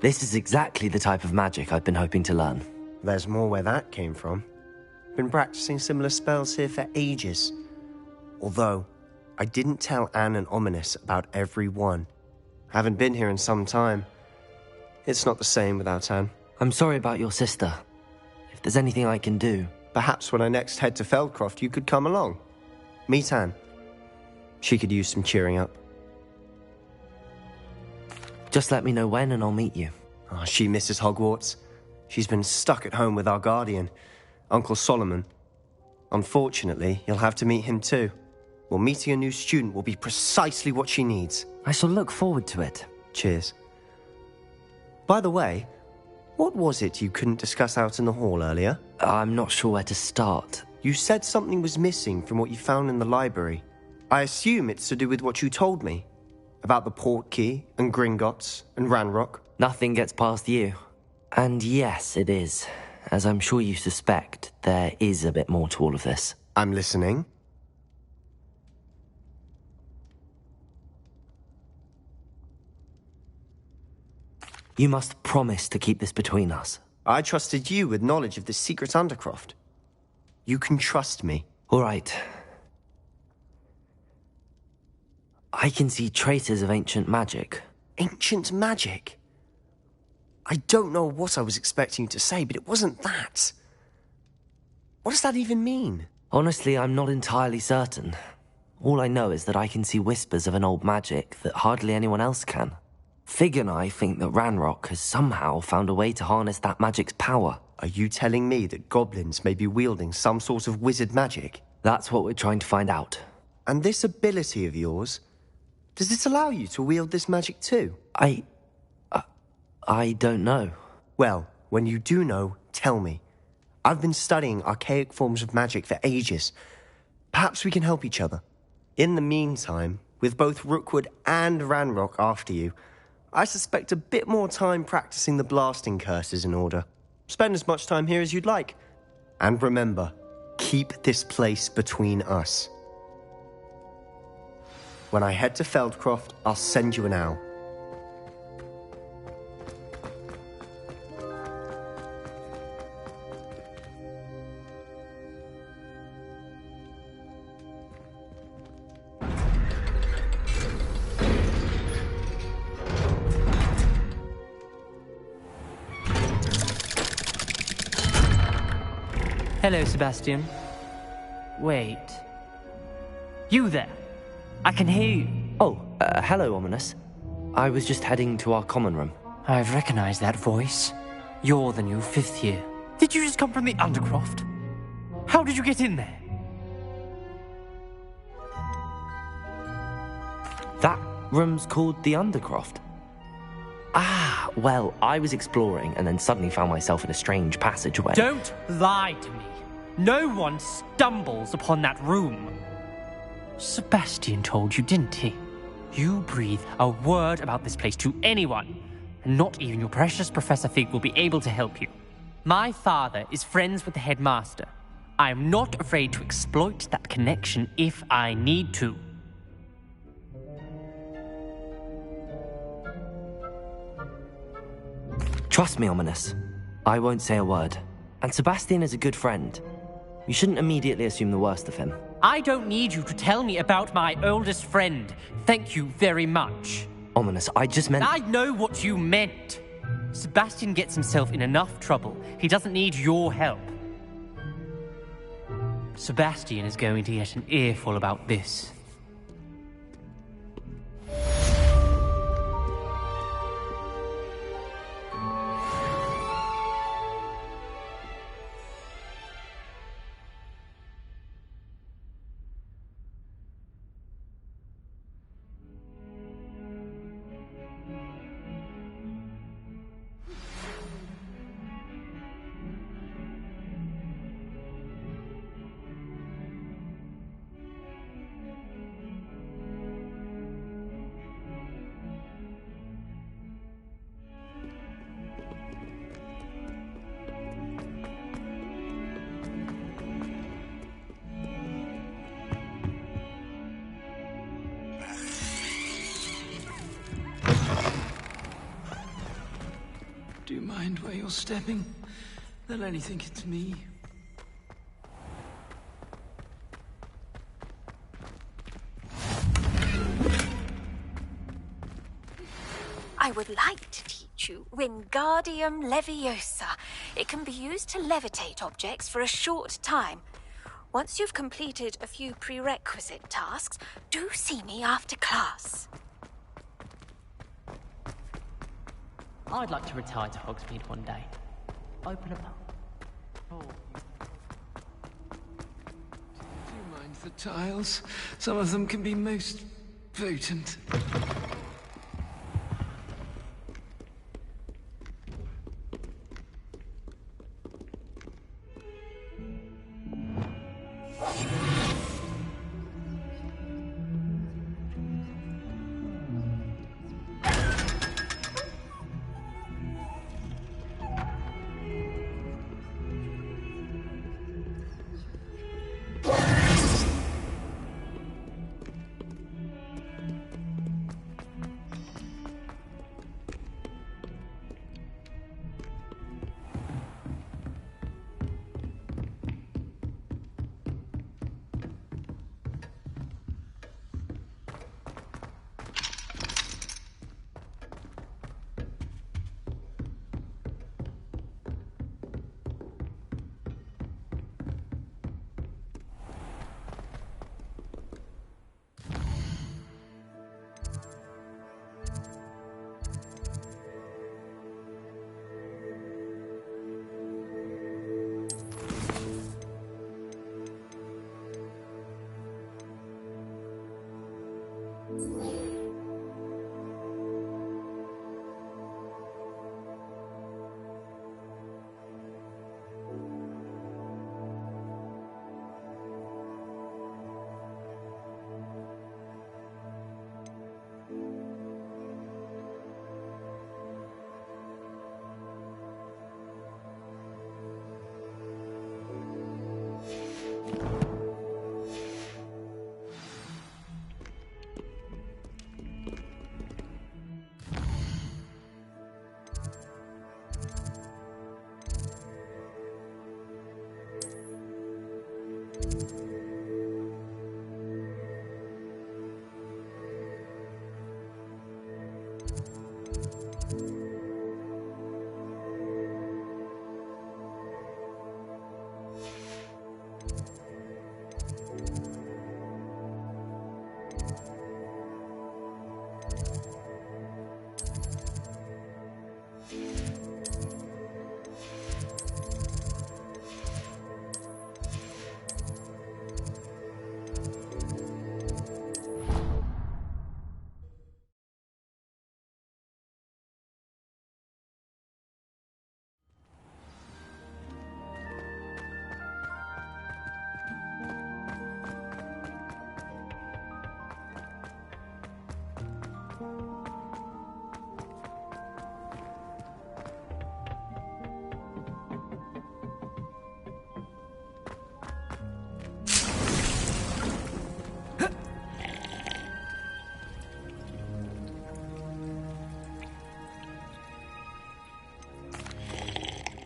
This is exactly the type of magic I've been hoping to learn. There's more where that came from. Been practicing similar spells here for ages. Although, I didn't tell Anne and Ominous about every one. Haven't been here in some time. It's not the same without Anne. I'm sorry about your sister. If there's anything I can do... Perhaps when I next head to Feldcroft, you could come along. Meet Anne. She could use some cheering up. Just let me know when and I'll meet you. Oh, she misses Hogwarts. She's been stuck at home with our guardian, Uncle Solomon. Unfortunately, you'll have to meet him too. Well, meeting a new student will be precisely what she needs. I shall look forward to it. Cheers. By the way, what was it you couldn't discuss out in the hall earlier? I'm not sure where to start. You said something was missing from what you found in the library. I assume it's to do with what you told me. About the port key, and Gringotts, and Ranrock. Nothing gets past you. And yes, it is. As I'm sure you suspect, there is a bit more to all of this. I'm listening. You must promise to keep this between us. I trusted you with knowledge of the secret Undercroft. You can trust me. All right. I can see traces of ancient magic. Ancient magic? I don't know what I was expecting you to say, but it wasn't that. What does that even mean? Honestly, I'm not entirely certain. All I know is that I can see whispers of an old magic that hardly anyone else can. Fig and I think that Ranrock has somehow found a way to harness that magic's power. Are you telling me that goblins may be wielding some sort of wizard magic? That's what we're trying to find out. And this ability of yours, does it allow you to wield this magic too? I don't know. Well, when you do know, tell me. I've been studying archaic forms of magic for ages. Perhaps we can help each other. In the meantime, with both Rookwood and Ranrock after you, I suspect a bit more time practicing the blasting curse is in order. Spend as much time here as you'd like. And remember, keep this place between us. When I head to Feldcroft, I'll send you an owl. Hello, Sebastian. Wait. You there? I can hear you. Oh, hello, Ominous. I was just heading to our common room. I've recognized that voice. You're the new 5th year. Did you just come from the Undercroft? How did you get in there? That room's called the Undercroft. Ah, well, I was exploring and then suddenly found myself in a strange passageway. Don't lie to me. No one stumbles upon that room. Sebastian told you, didn't he? You breathe a word about this place to anyone, and not even your precious Professor Fig will be able to help you. My father is friends with the headmaster. I am not afraid to exploit that connection if I need to. Trust me, Ominous. I won't say a word. And Sebastian is a good friend. You shouldn't immediately assume the worst of him. I don't need you to tell me about my oldest friend. Thank you very much. Ominous, I just meant... I know what you meant. Sebastian gets himself in enough trouble. He doesn't need your help. Sebastian is going to get an earful about this. Do you mind where you're stepping? They'll only think it's me. I would like to teach you Wingardium Leviosa. It can be used to levitate objects for a short time. Once you've completed a few prerequisite tasks, do see me after class. I'd like to retire to Hogsmeade one day. Open a pub. Oh. Do you mind the tiles? Some of them can be most potent.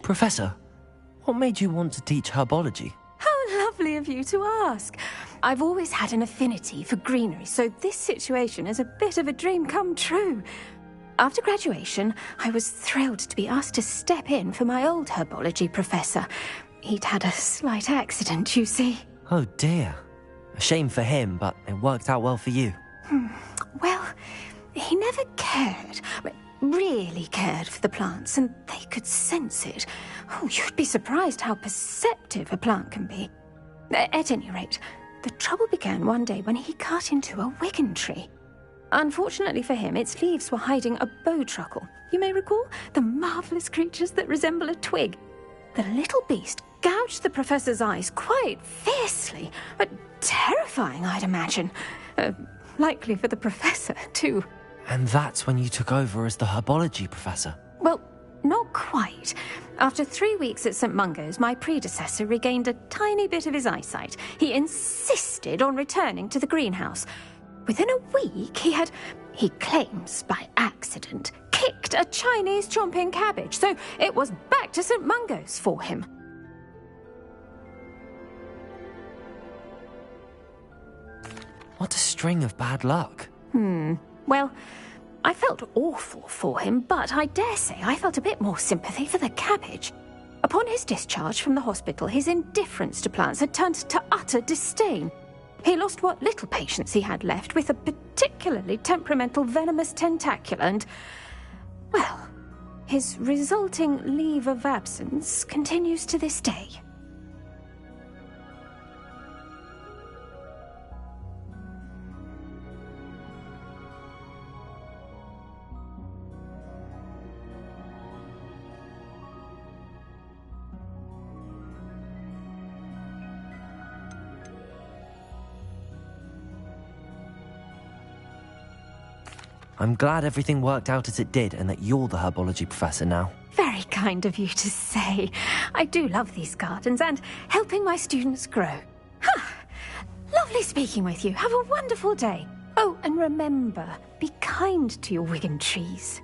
Professor, what made you want to teach herbology? How lovely of you to ask. I've always had an affinity for greenery, so this situation is a bit of a dream come true. After graduation, I was thrilled to be asked to step in for my old herbology professor. He'd had a slight accident, you see. Oh dear. A shame for him, but it worked out well for you. Well, he never really cared for the plants, and they could sense it. Oh, you'd be surprised how perceptive a plant can be. At any rate, the trouble began one day when he cut into a wigan tree. Unfortunately for him, its leaves were hiding a bowtruckle. You may recall the marvellous creatures that resemble a twig. The little beast gouged the professor's eyes quite fiercely. Terrifying, I'd imagine. Likely for the professor, too. And that's when you took over as the herbology professor? Well, not quite. After 3 weeks at St. Mungo's, my predecessor regained a tiny bit of his eyesight. He insisted on returning to the greenhouse. Within a week, he claims by accident, kicked a Chinese chomping cabbage, so it was back to St. Mungo's for him. What a string of bad luck. Well, I felt awful for him, but I dare say I felt a bit more sympathy for the cabbage. Upon his discharge from the hospital, his indifference to plants had turned to utter disdain. He lost what little patience he had left with a particularly temperamental venomous tentacula and, well, his resulting leave of absence continues to this day. I'm glad everything worked out as it did and that you're the herbology professor now. Very kind of you to say. I do love these gardens and helping my students grow. Lovely speaking with you. Have a wonderful day. Oh, and remember, be kind to your wigan trees.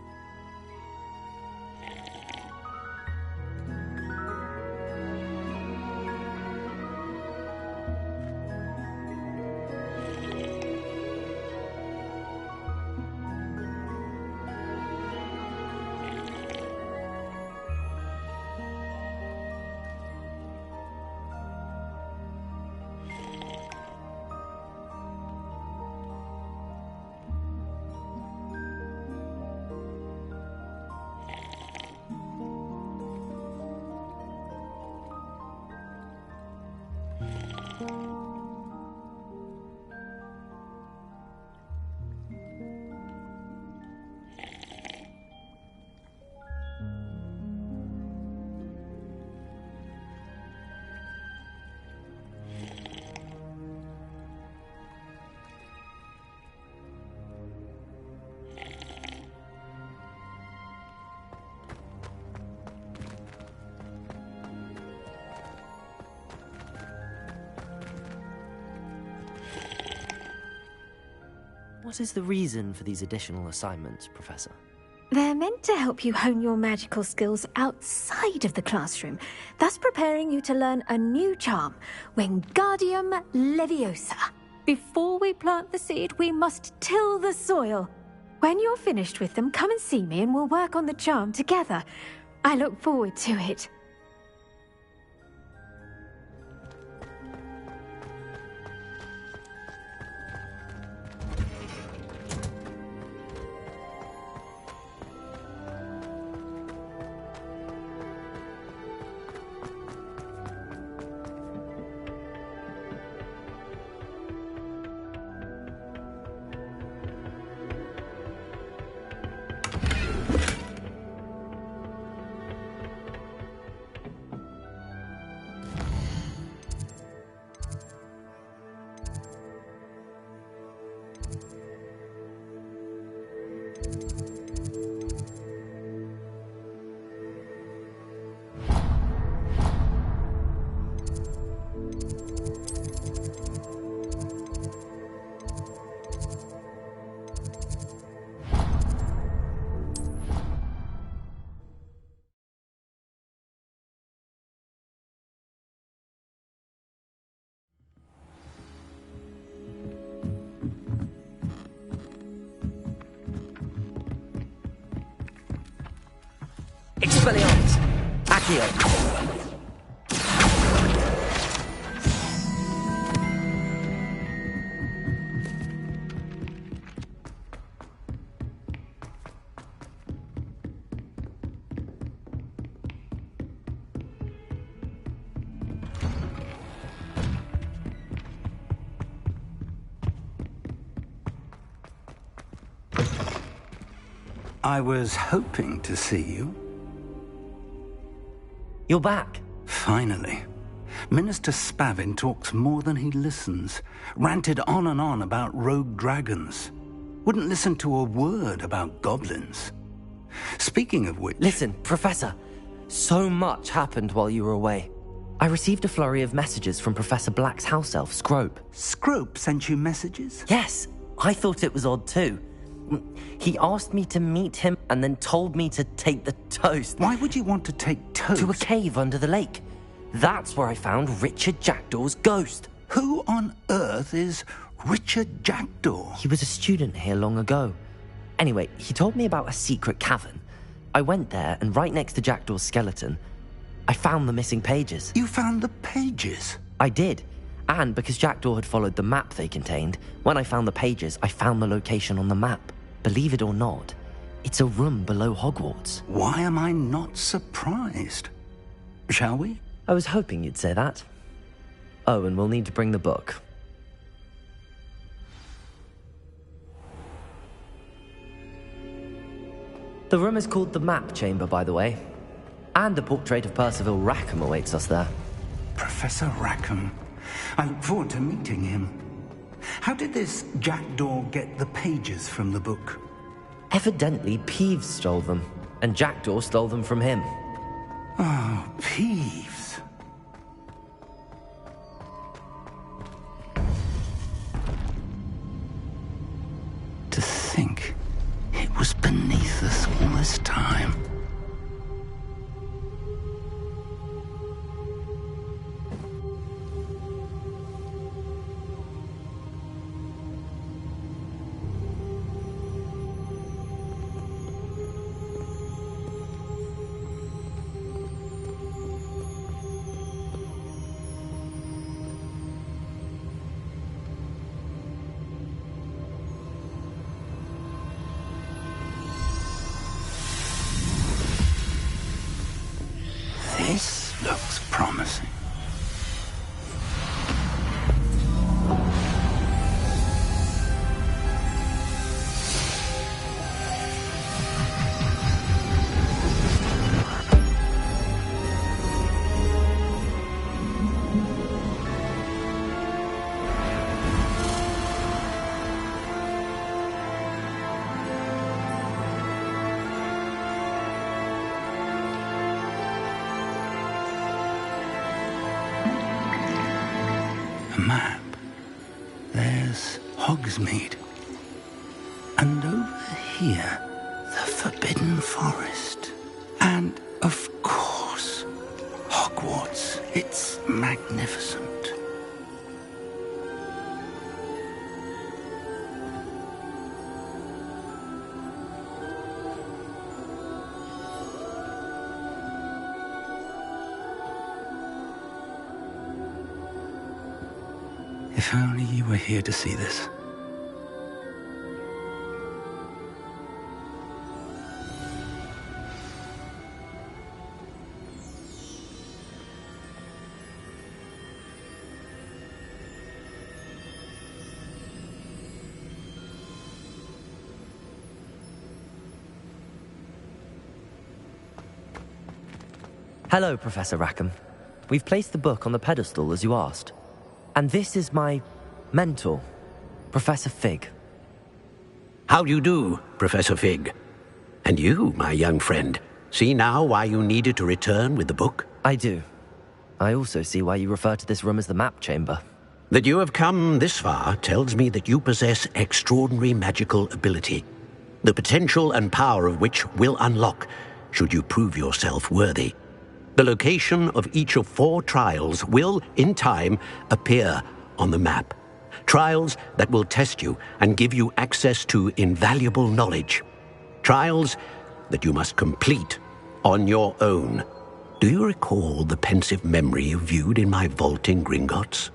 What is the reason for these additional assignments, Professor? They're meant to help you hone your magical skills outside of the classroom, thus preparing you to learn a new charm, Wingardium Leviosa. Before we plant the seed, we must till the soil. When you're finished with them, come and see me and we'll work on the charm together. I look forward to it. Expelliarmus! Accio! I was hoping to see you. You're back. Finally. Minister Spavin talks more than he listens. Ranted on and on about rogue dragons. Wouldn't listen to a word about goblins. Speaking of which... Listen, Professor. So much happened while you were away. I received a flurry of messages from Professor Black's house elf, Scrope. Scrope sent you messages? Yes. I thought it was odd too. He asked me to meet him and then told me to take the toast. Why would you want to take toast? To a cave under the lake. That's where I found Richard Jackdaw's ghost. Who on earth is Richard Jackdaw? He was a student here long ago. Anyway, he told me about a secret cavern. I went there, and right next to Jackdaw's skeleton, I found the missing pages. You found the pages? I did. And because Jackdaw had followed the map they contained, when I found the pages, I found the location on the map. Believe it or not, it's a room below Hogwarts. Why am I not surprised? Shall we? I was hoping you'd say that. Oh, and we'll need to bring the book. The room is called the Map Chamber, by the way. And a portrait of Percival Rackham awaits us there. Professor Rackham. I look forward to meeting him. How did this Jackdaw get the pages from the book? Evidently, Peeves stole them, and Jackdaw stole them from him. Oh, Peeves. To think it was beneath us all this time. This looks promising. A map. There's Hogsmeade. And over here, the Forbidden Forest. And, of course, Hogwarts. It's magnificent. If only you were here to see this. Hello, Professor Rackham. We've placed the book on the pedestal as you asked. And this is my mentor, Professor Fig. How do you do, Professor Fig? And you, my young friend, see now why you needed to return with the book? I do. I also see why you refer to this room as the map chamber. That you have come this far tells me that you possess extraordinary magical ability, the potential and power of which will unlock should you prove yourself worthy. The location of each of 4 trials will, in time, appear on the map. Trials that will test you and give you access to invaluable knowledge. Trials that you must complete on your own. Do you recall the pensive memory you viewed in my vault in Gringotts?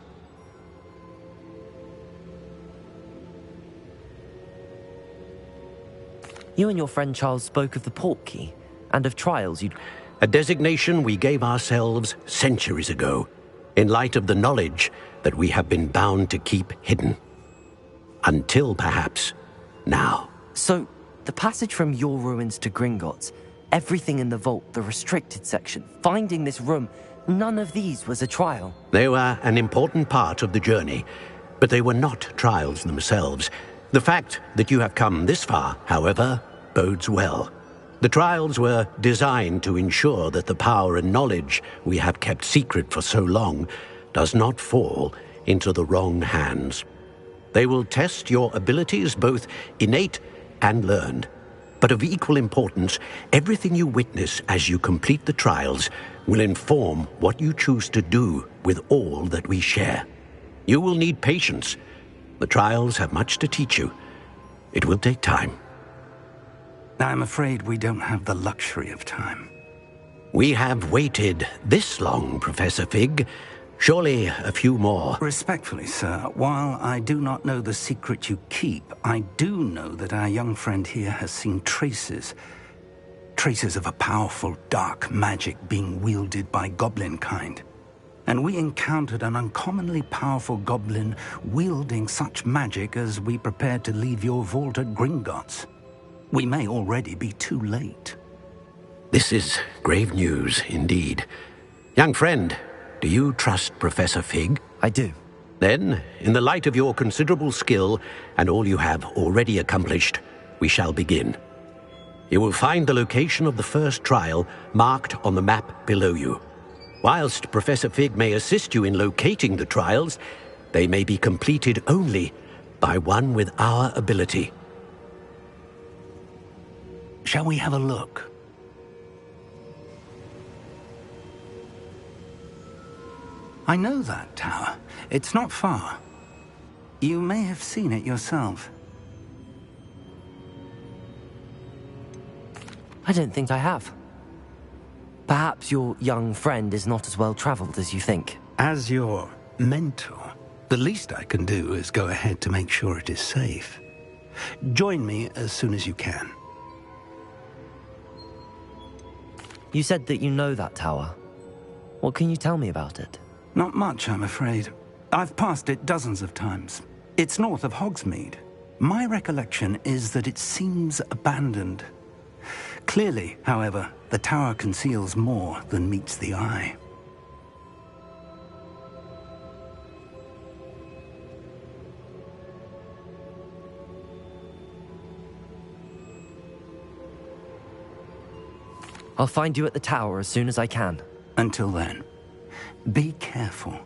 You and your friend Charles spoke of the portkey and of trials you'd... A designation we gave ourselves centuries ago, in light of the knowledge that we have been bound to keep hidden. Until, perhaps, now. So, the passage from your ruins to Gringotts, everything in the vault, the restricted section, finding this room, none of these was a trial. They were an important part of the journey, but they were not trials themselves. The fact that you have come this far, however, bodes well. The trials were designed to ensure that the power and knowledge we have kept secret for so long does not fall into the wrong hands. They will test your abilities, both innate and learned. But of equal importance, everything you witness as you complete the trials will inform what you choose to do with all that we share. You will need patience. The trials have much to teach you. It will take time. I'm afraid we don't have the luxury of time. We have waited this long, Professor Fig. Surely a few more. Respectfully, sir, while I do not know the secret you keep, I do know that our young friend here has seen traces of a powerful dark magic being wielded by goblin kind. And we encountered an uncommonly powerful goblin wielding such magic as we prepared to leave your vault at Gringotts. We may already be too late. This is grave news, indeed. Young friend, do you trust Professor Fig? I do. Then, in the light of your considerable skill and all you have already accomplished, we shall begin. You will find the location of the first trial marked on the map below you. Whilst Professor Fig may assist you in locating the trials, they may be completed only by one with our ability. Shall we have a look? I know that tower. It's not far. You may have seen it yourself. I don't think I have. Perhaps your young friend is not as well traveled as you think. As your mentor, the least I can do is go ahead to make sure it is safe. Join me as soon as you can. You said that you know that tower. What can you tell me about it? Not much, I'm afraid. I've passed it dozens of times. It's north of Hogsmeade. My recollection is that it seems abandoned. Clearly, however, the tower conceals more than meets the eye. I'll find you at the tower as soon as I can. Until then, be careful,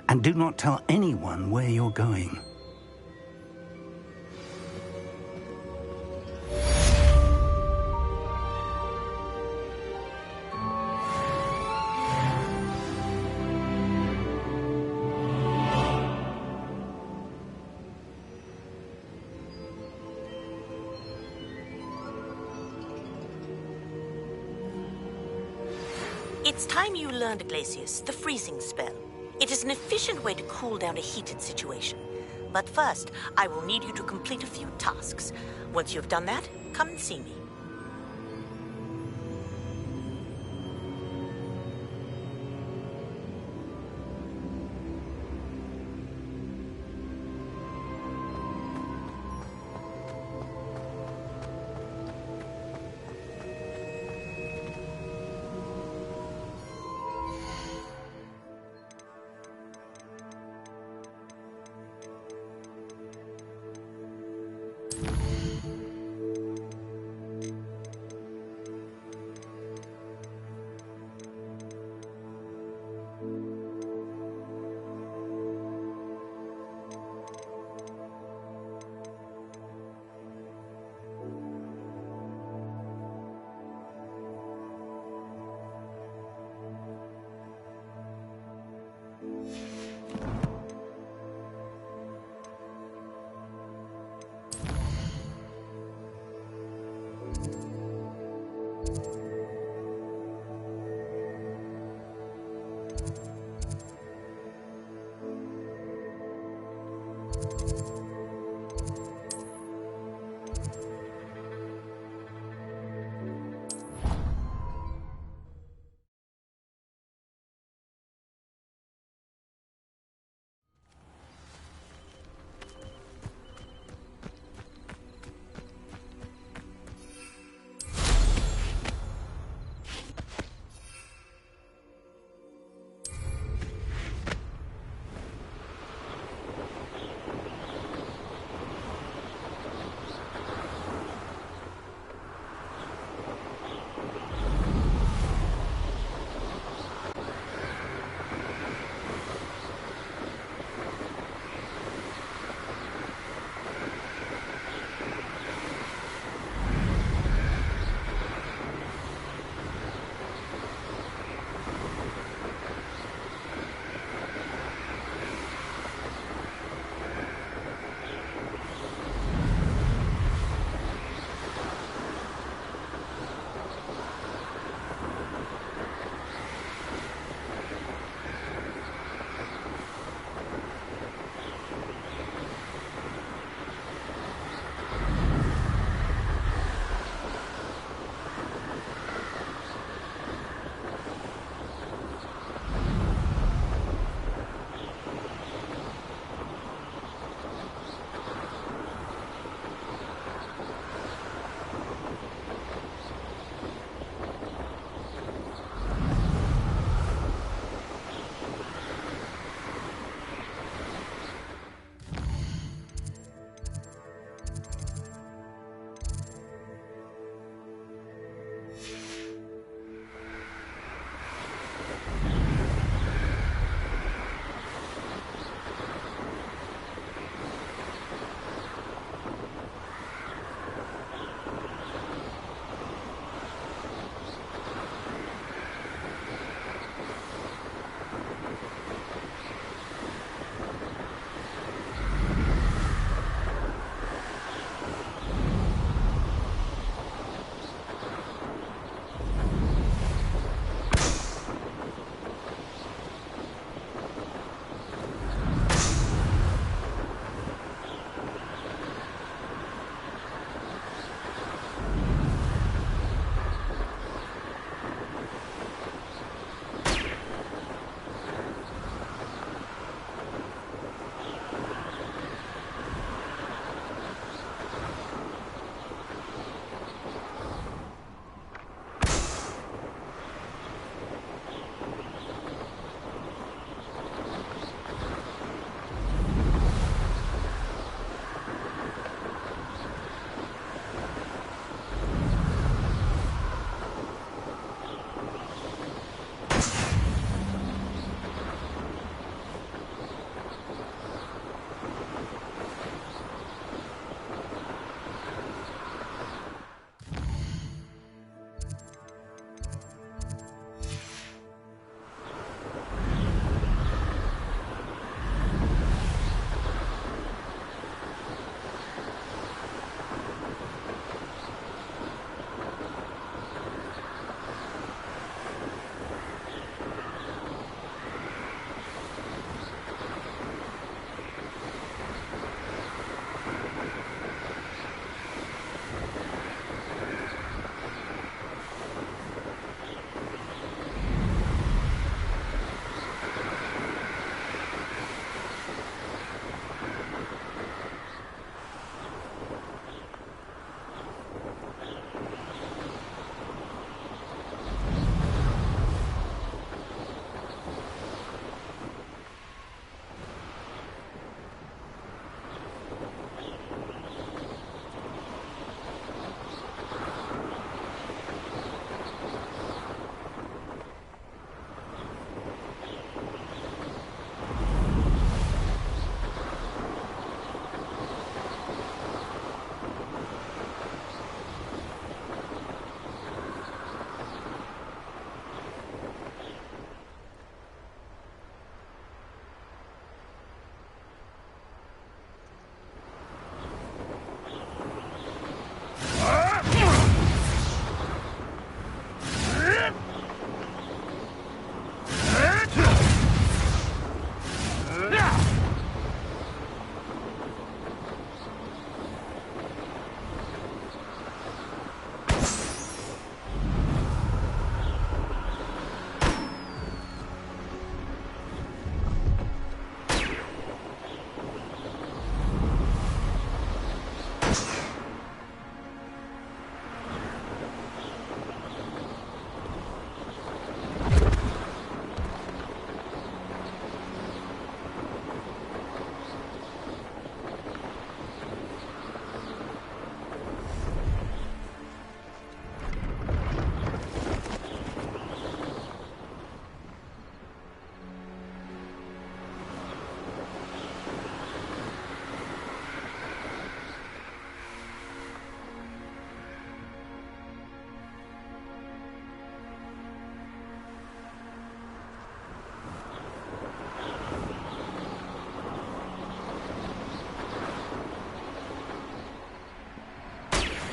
and do not tell anyone where you're going. It's time you learned, Glacius, the freezing spell. It is an efficient way to cool down a heated situation. But first, I will need you to complete a few tasks. Once you've done that, come and see me.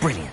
Brilliant.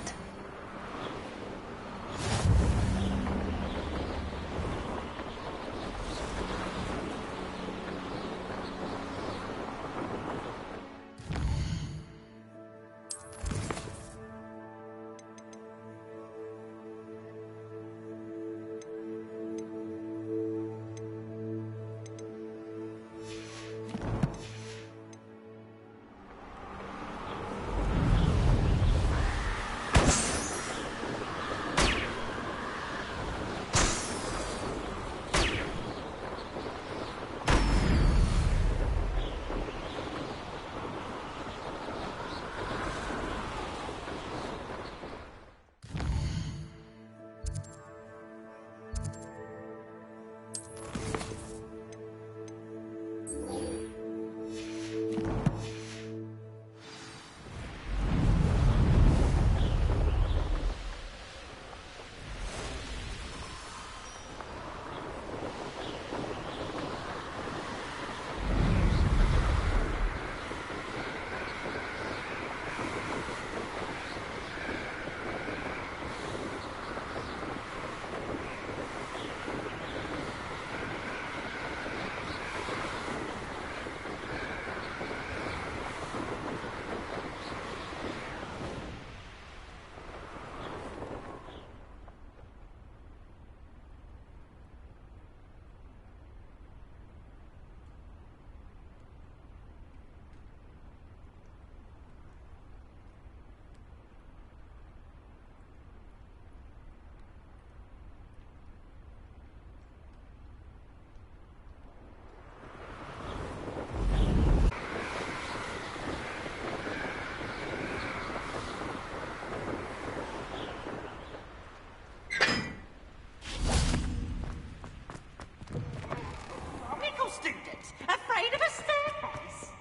Students, afraid of a staircase?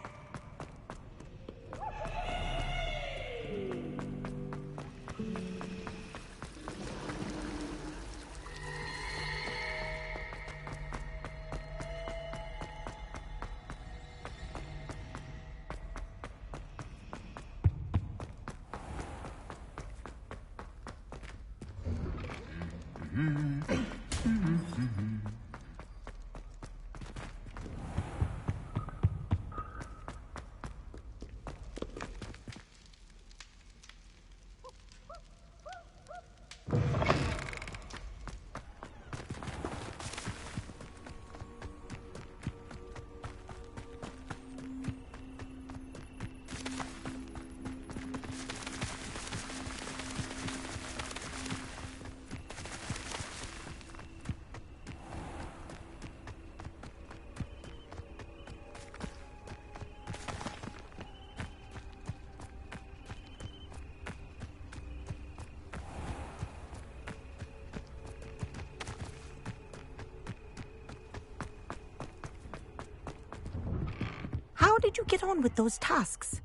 How did you get on with those tasks?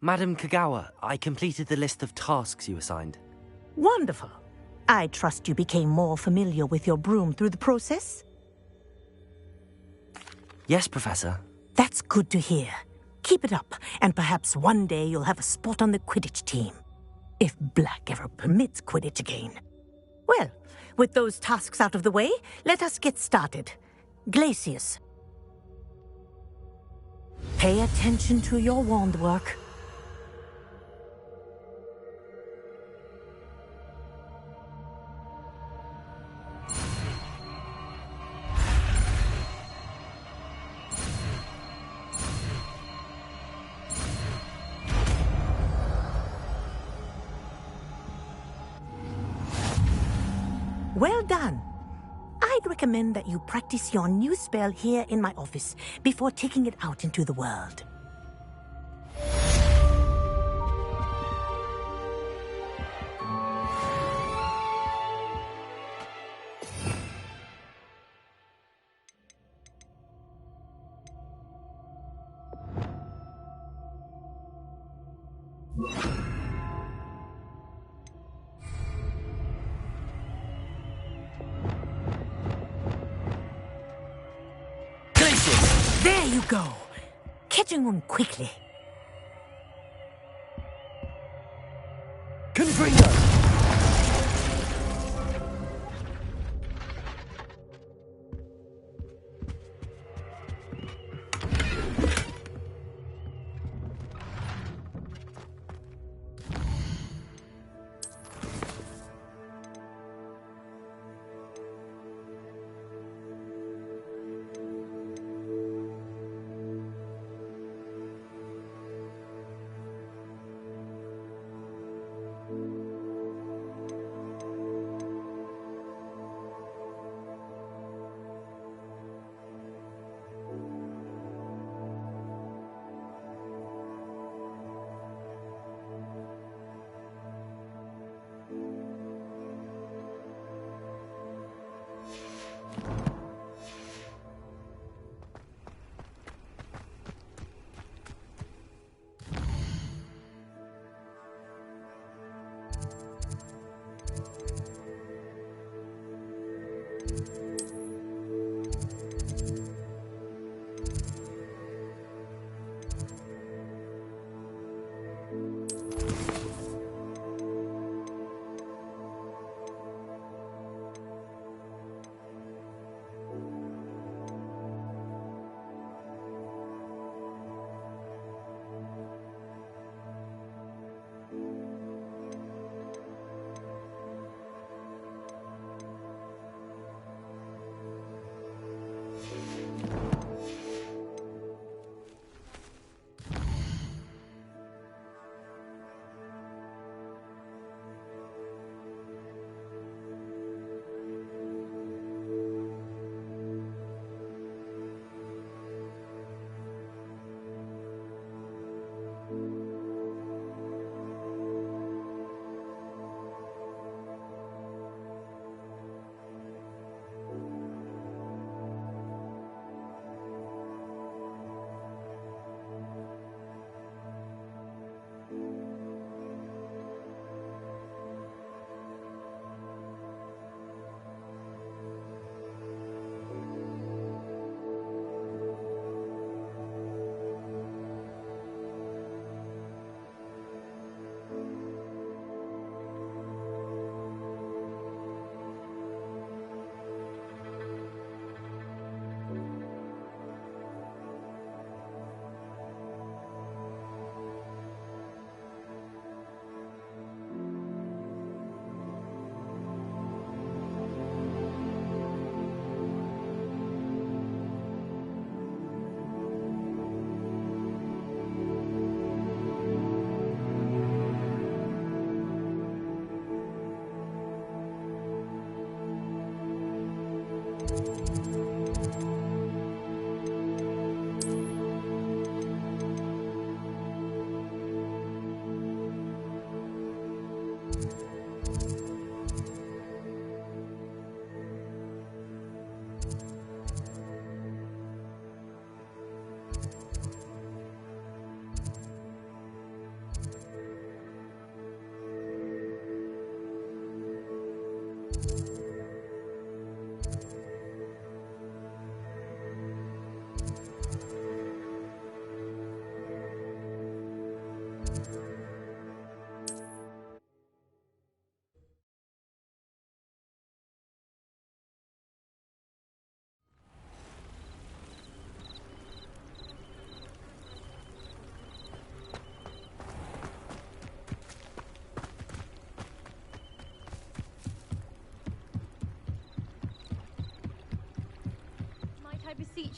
Madam Kagawa, I completed the list of tasks you assigned. Wonderful. I trust you became more familiar with your broom through the process? Yes, Professor. That's good to hear. Keep it up, and perhaps one day you'll have a spot on the Quidditch team. If Black ever permits Quidditch again. Well, with those tasks out of the way, let us get started. Glacius. Pay attention to your wand work. Well done. I'd recommend that you practice your new spell here in my office before taking it out into the world. There you go. Catching on quickly. Confringo!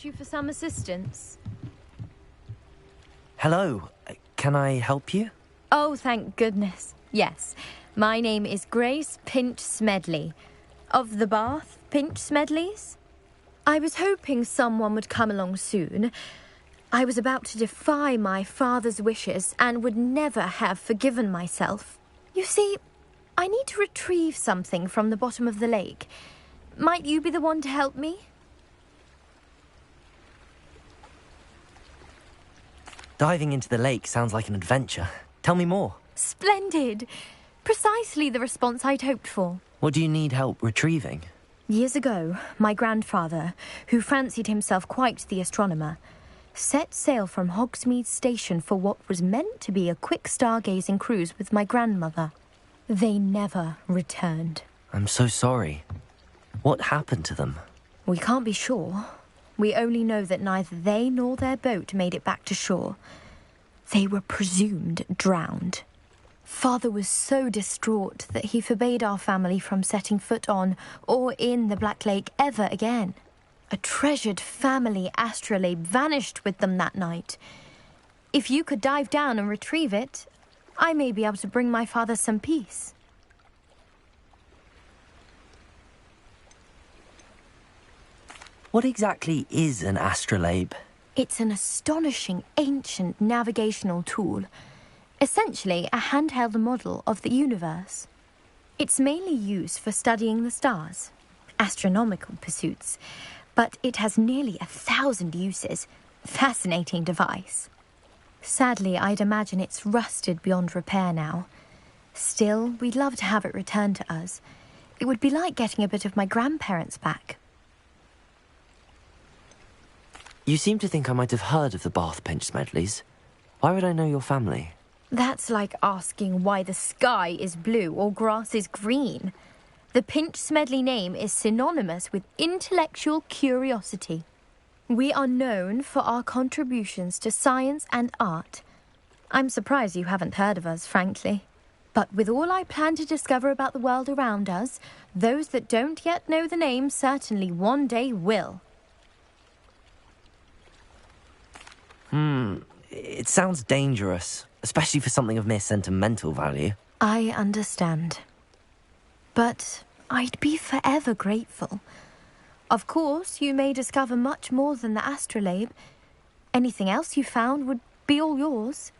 you for some assistance? Hello. Can I help you? Oh, thank goodness. Yes. My name is Grace Pinch Smedley. Of the Bath Pinch Smedleys? I was hoping someone would come along soon. I was about to defy my father's wishes and would never have forgiven myself. You see, I need to retrieve something from the bottom of the lake. Might you be the one to help me? Diving into the lake sounds like an adventure. Tell me more. Splendid! Precisely the response I'd hoped for. What do you need help retrieving? Years ago, my grandfather, who fancied himself quite the astronomer, set sail from Hogsmeade Station for what was meant to be a quick stargazing cruise with my grandmother. They never returned. I'm so sorry. What happened to them? We can't be sure. We only know that neither they nor their boat made it back to shore. They were presumed drowned. Father was so distraught that he forbade our family from setting foot on or in the Black Lake ever again. A treasured family astrolabe vanished with them that night. If you could dive down and retrieve it, I may be able to bring my father some peace. What exactly is an astrolabe? It's an astonishing ancient navigational tool. Essentially, a handheld model of the universe. It's mainly used for studying the stars, astronomical pursuits, but it has nearly 1,000 uses. Fascinating device. Sadly, I'd imagine it's rusted beyond repair now. Still, we'd love to have it returned to us. It would be like getting a bit of my grandparents back. You seem to think I might have heard of the Bath Pinch Smedleys. Why would I know your family? That's like asking why the sky is blue or grass is green. The Pinch Smedley name is synonymous with intellectual curiosity. We are known for our contributions to science and art. I'm surprised you haven't heard of us, frankly. But with all I plan to discover about the world around us, those that don't yet know the name certainly one day will. It sounds dangerous, especially for something of mere sentimental value. I understand. But I'd be forever grateful. Of course, you may discover much more than the astrolabe. Anything else you found would be all yours.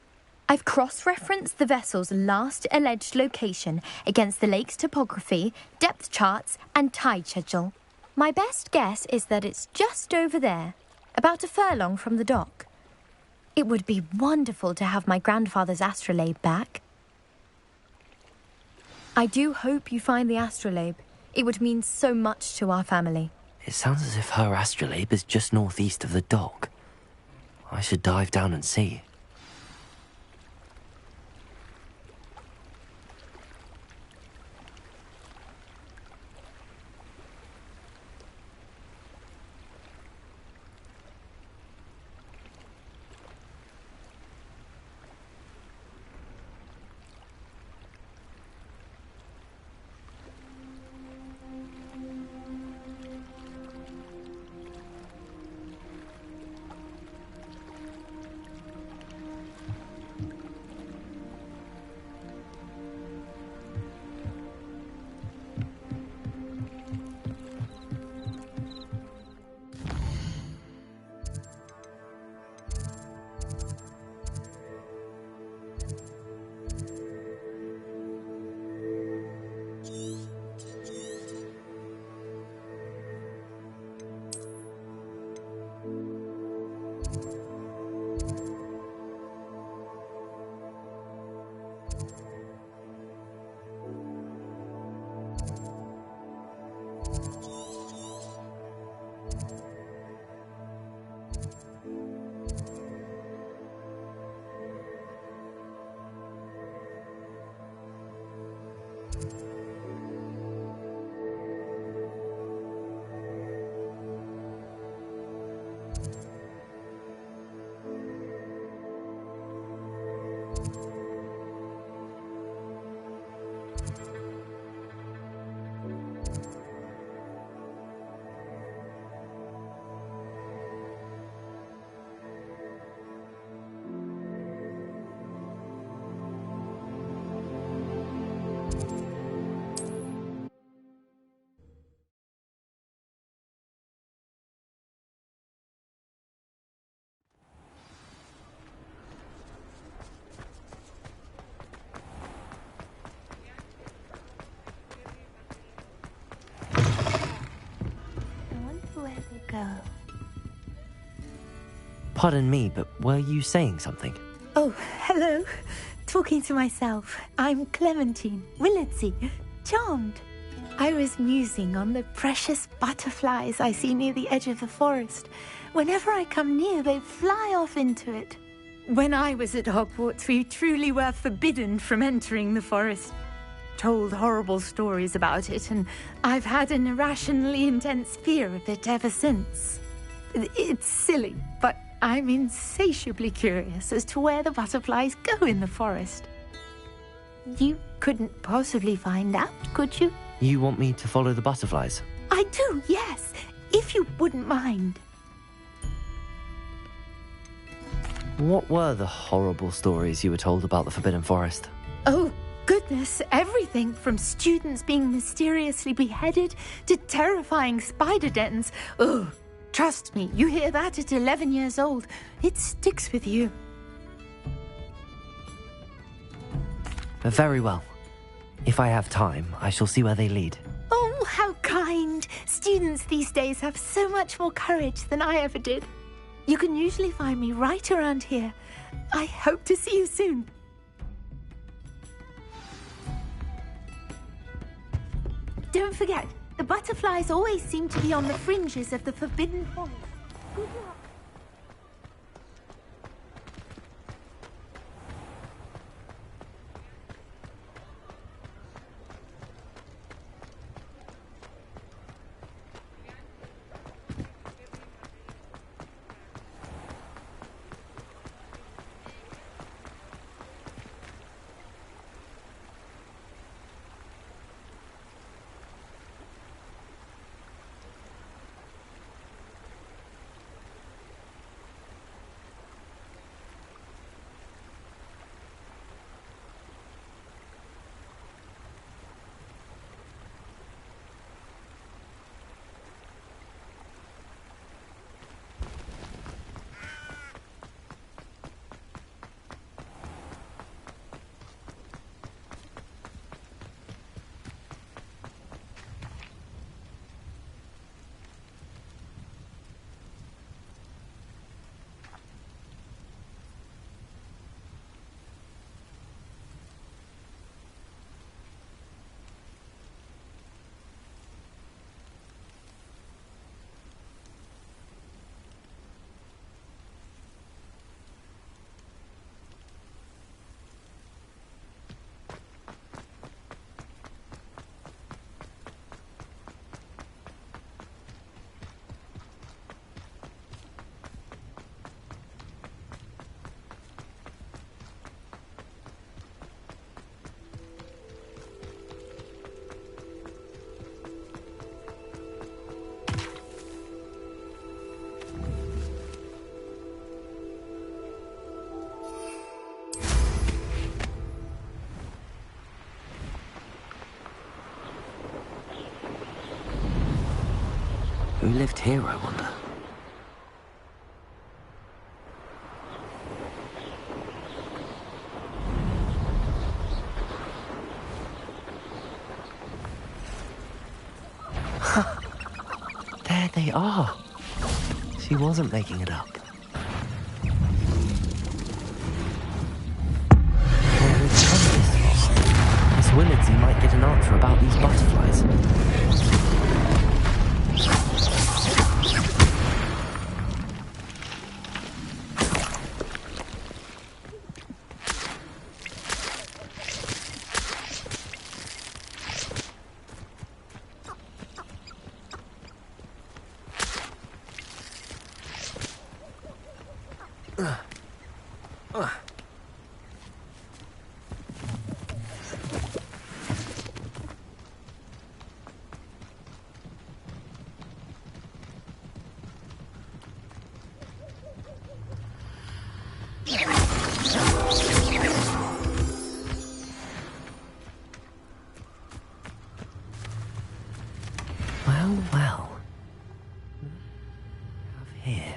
I've cross-referenced the vessel's last alleged location against the lake's topography, depth charts, and tide schedule. My best guess is that it's just over there, about a furlong from the dock. It would be wonderful to have my grandfather's astrolabe back. I do hope you find the astrolabe. It would mean so much to our family. It sounds as if her astrolabe is just northeast of the dock. I should dive down and see. ago. Pardon me, but were you saying something? Oh, hello. Talking to myself. I'm Clementine, Willardsey, charmed. I was musing on the precious butterflies I see near the edge of the forest. Whenever I come near, they fly off into it. When I was at Hogwarts, we truly were forbidden from entering the forest. Told horrible stories about it, and I've had an irrationally intense fear of it ever since. It's silly, but I'm insatiably curious as to where the butterflies go in the forest. You couldn't possibly find out, could you? You want me to follow the butterflies? I do, yes, if you wouldn't mind. What were the horrible stories you were told about the Forbidden Forest? Oh, goodness, everything from students being mysteriously beheaded to terrifying spider dens. Ugh, trust me, you hear that at 11 years old, it sticks with you. Very well. If I have time, I shall see where they lead. Oh, how kind. Students these days have so much more courage than I ever did. You can usually find me right around here. I hope to see you soon. Don't forget, the butterflies always seem to be on the fringes of the Forbidden Forest. Good luck. Who lived here, I wonder? There they are. She wasn't making it up. Well, we've come this far. Miss Willardsey might get an answer about these butterflies. Well. Have here.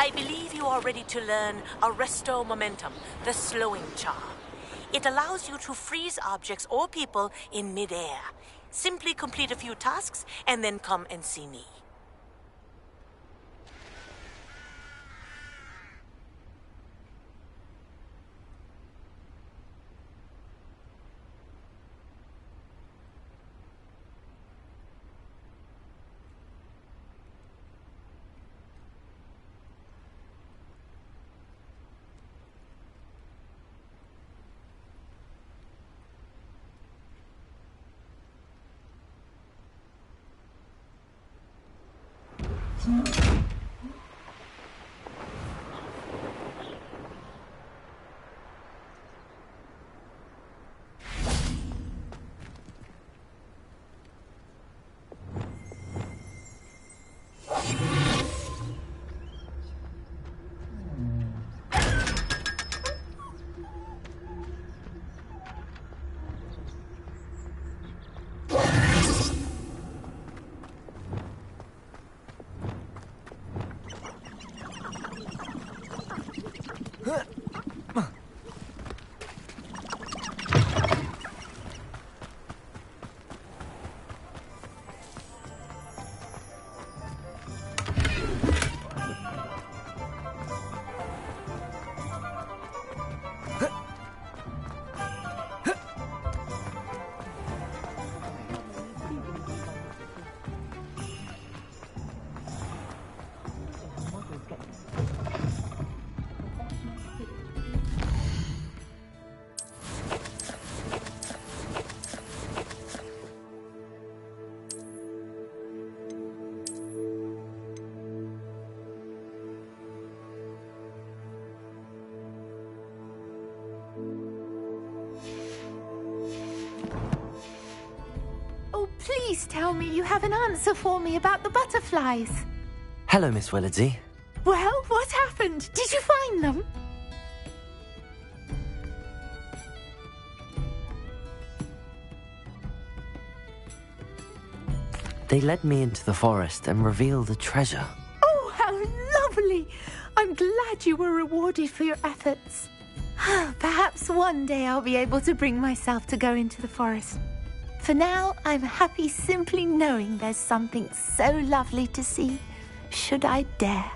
I believe you are ready to learn Arresto Momentum, the slowing charm. It allows you to freeze objects or people in midair. Simply complete a few tasks and then come and see me. Please tell me you have an answer for me about the butterflies. Hello, Miss Willardsey. Well, what happened? Did you find them? They led me into the forest and revealed a treasure. Oh, how lovely! I'm glad you were rewarded for your efforts. Perhaps one day I'll be able to bring myself to go into the forest. For now, I'm happy simply knowing there's something so lovely to see, should I dare.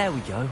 There we go.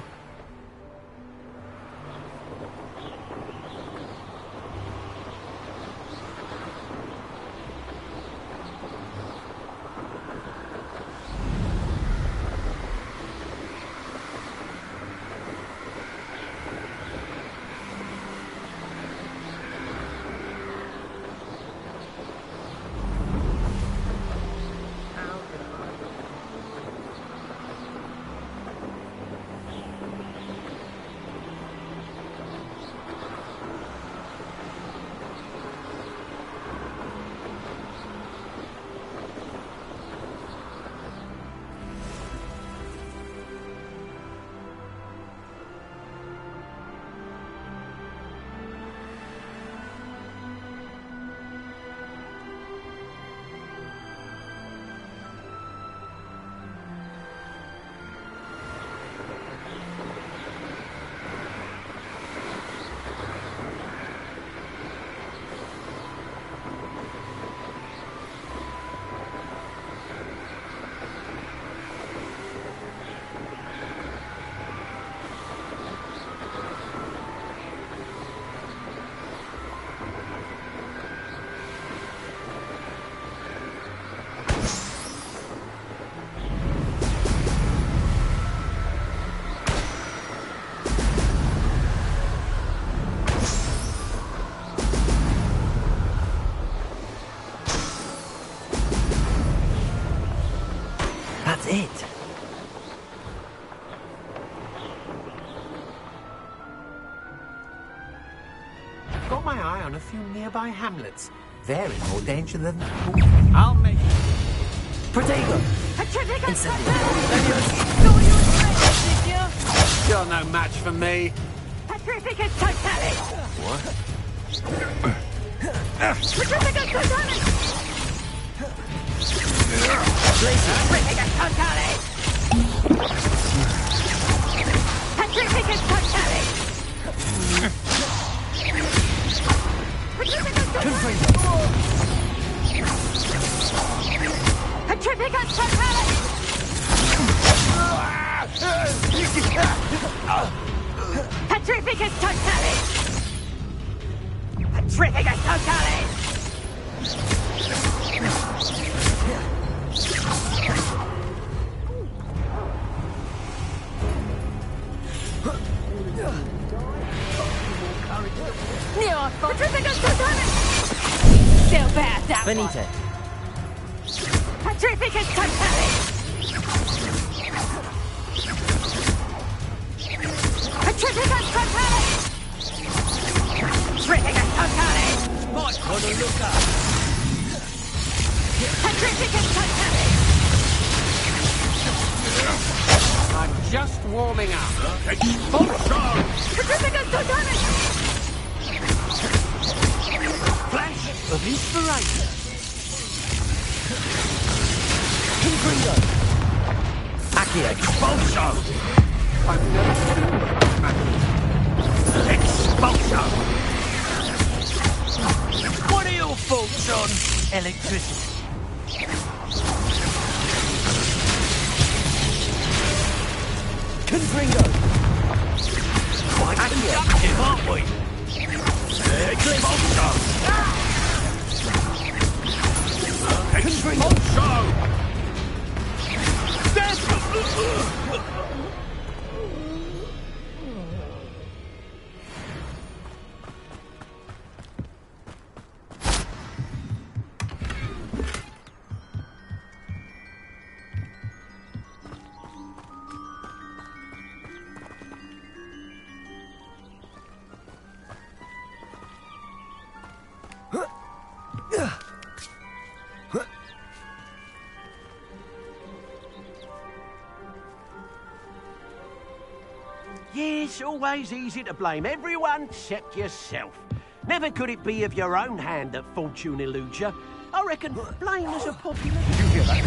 it. Got my eye on a few nearby hamlets. They're in more danger than... I'll make it. Protego! You're no match for me. Petrificus totalis! What? Petrificus totalis! Petrificus totalis! Petrificus totalis! Petrificus totalis! Petrificus totalis! Petrificus totalis! Petrificus totalis! Petrificus totalis! Still bad, that Finite. Petrificus totalis! Petrificus totalis! Petrificus totalis! Might want to look up. Petrificus totalis! I'm just warming up. Expulsion! Petrificus totalis! Flash of inspiration. Confringo! Accio! Expulsion! I've never seen that. Expulsion! What are your thoughts on electricity? Confringo! Quite conductive, aren't we? Expulsion! Expulsion! Yeah, it's always easy to blame everyone except yourself. Never could it be of your own hand that fortune eludes you. I reckon blame is a popular... Did you hear that?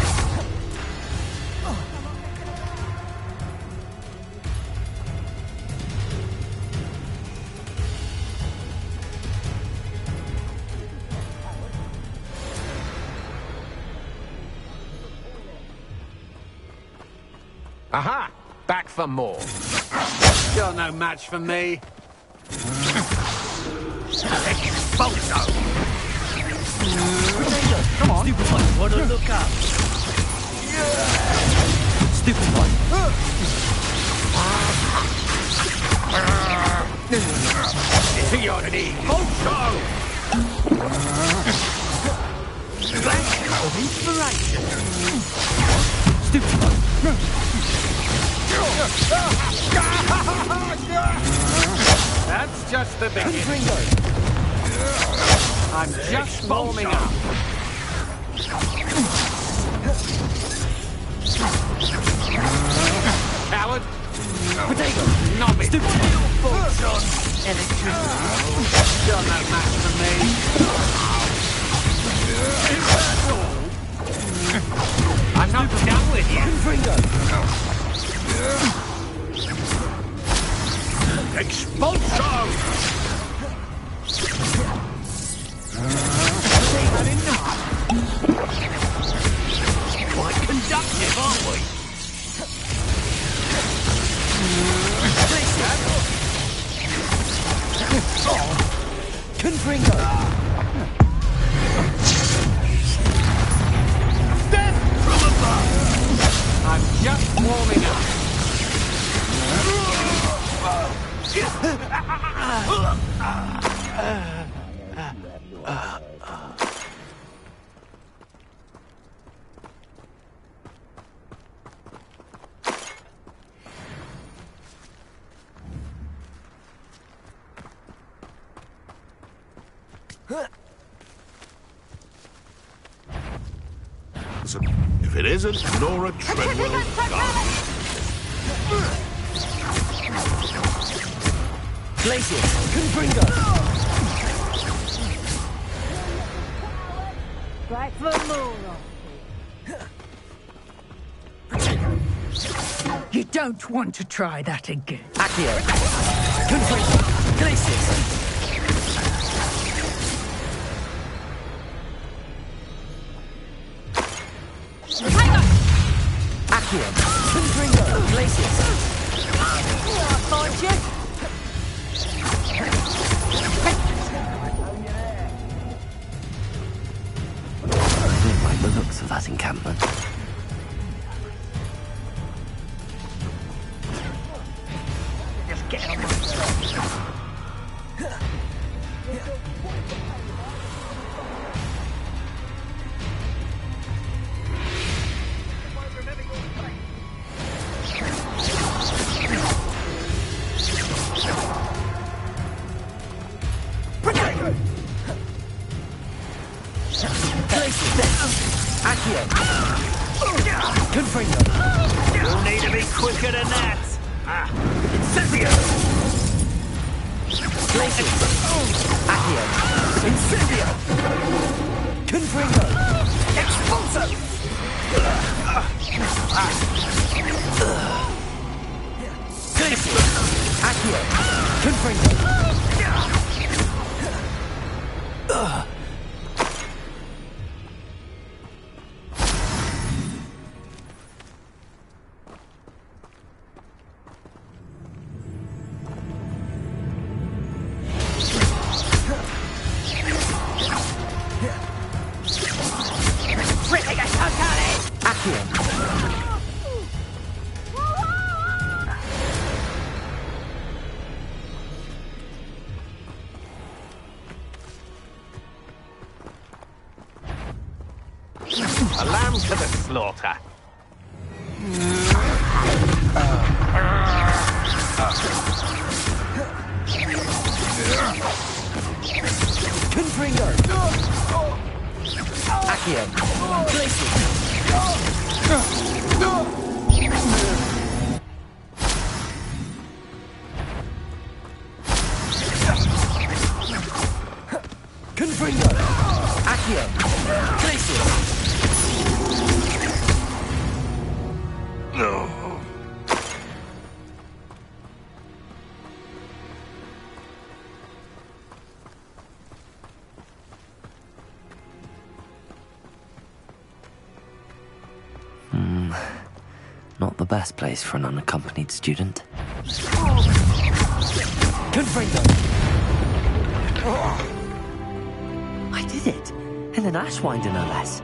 Aha! Back for more. You're no match for me. Expulsion! Come on. Stupid one. Want to look up? Stupid one. Theory! Expulsion! Flash of inspiration. Stupid one. That's just the beginning. I'm just warming up. Coward. Potato. Knobby. Stupid. Function. Electricity. You're no match for me. Is that all? I'm not done with you. Expulsion! Quite conductive, aren't we? Confringo! Johnson. If it isn't, Nora Treadwell. Glacius, Confringo! Right for more. You don't want to try that again. Accio, Confringo, Glacius! Accio, Confringo, Glacius! I'll find you. I didn't like the looks of that encampment. Just get on. Accio, Confringo. You'll need to be quicker than that. Incendio! Glacius, Accio, Incendio, Confringo, Expulso! Glacius, Accio, Confringo. A lamb to the slaughter. Confringo, Accio, Glacius. Confringo, Accio, Glacius. No. Not the best place for an unaccompanied student. Confringo! I did it! In an Ashwinder, no less.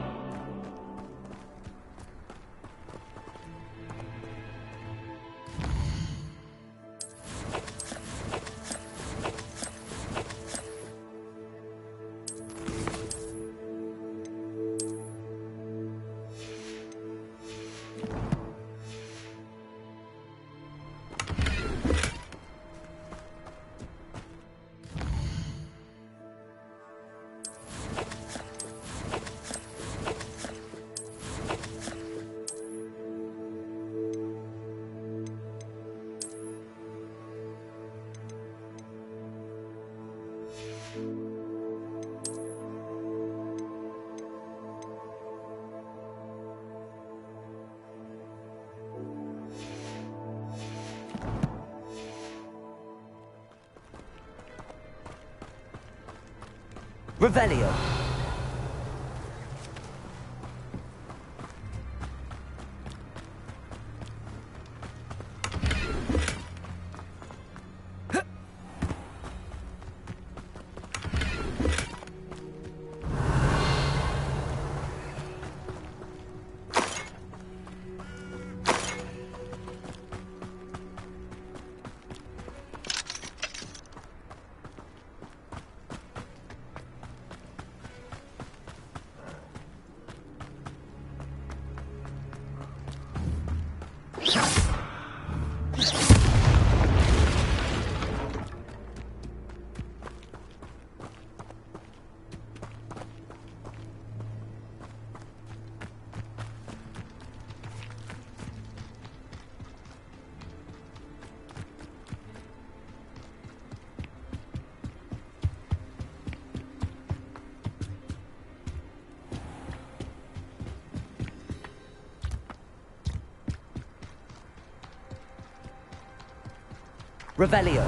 Revelio. Revelio.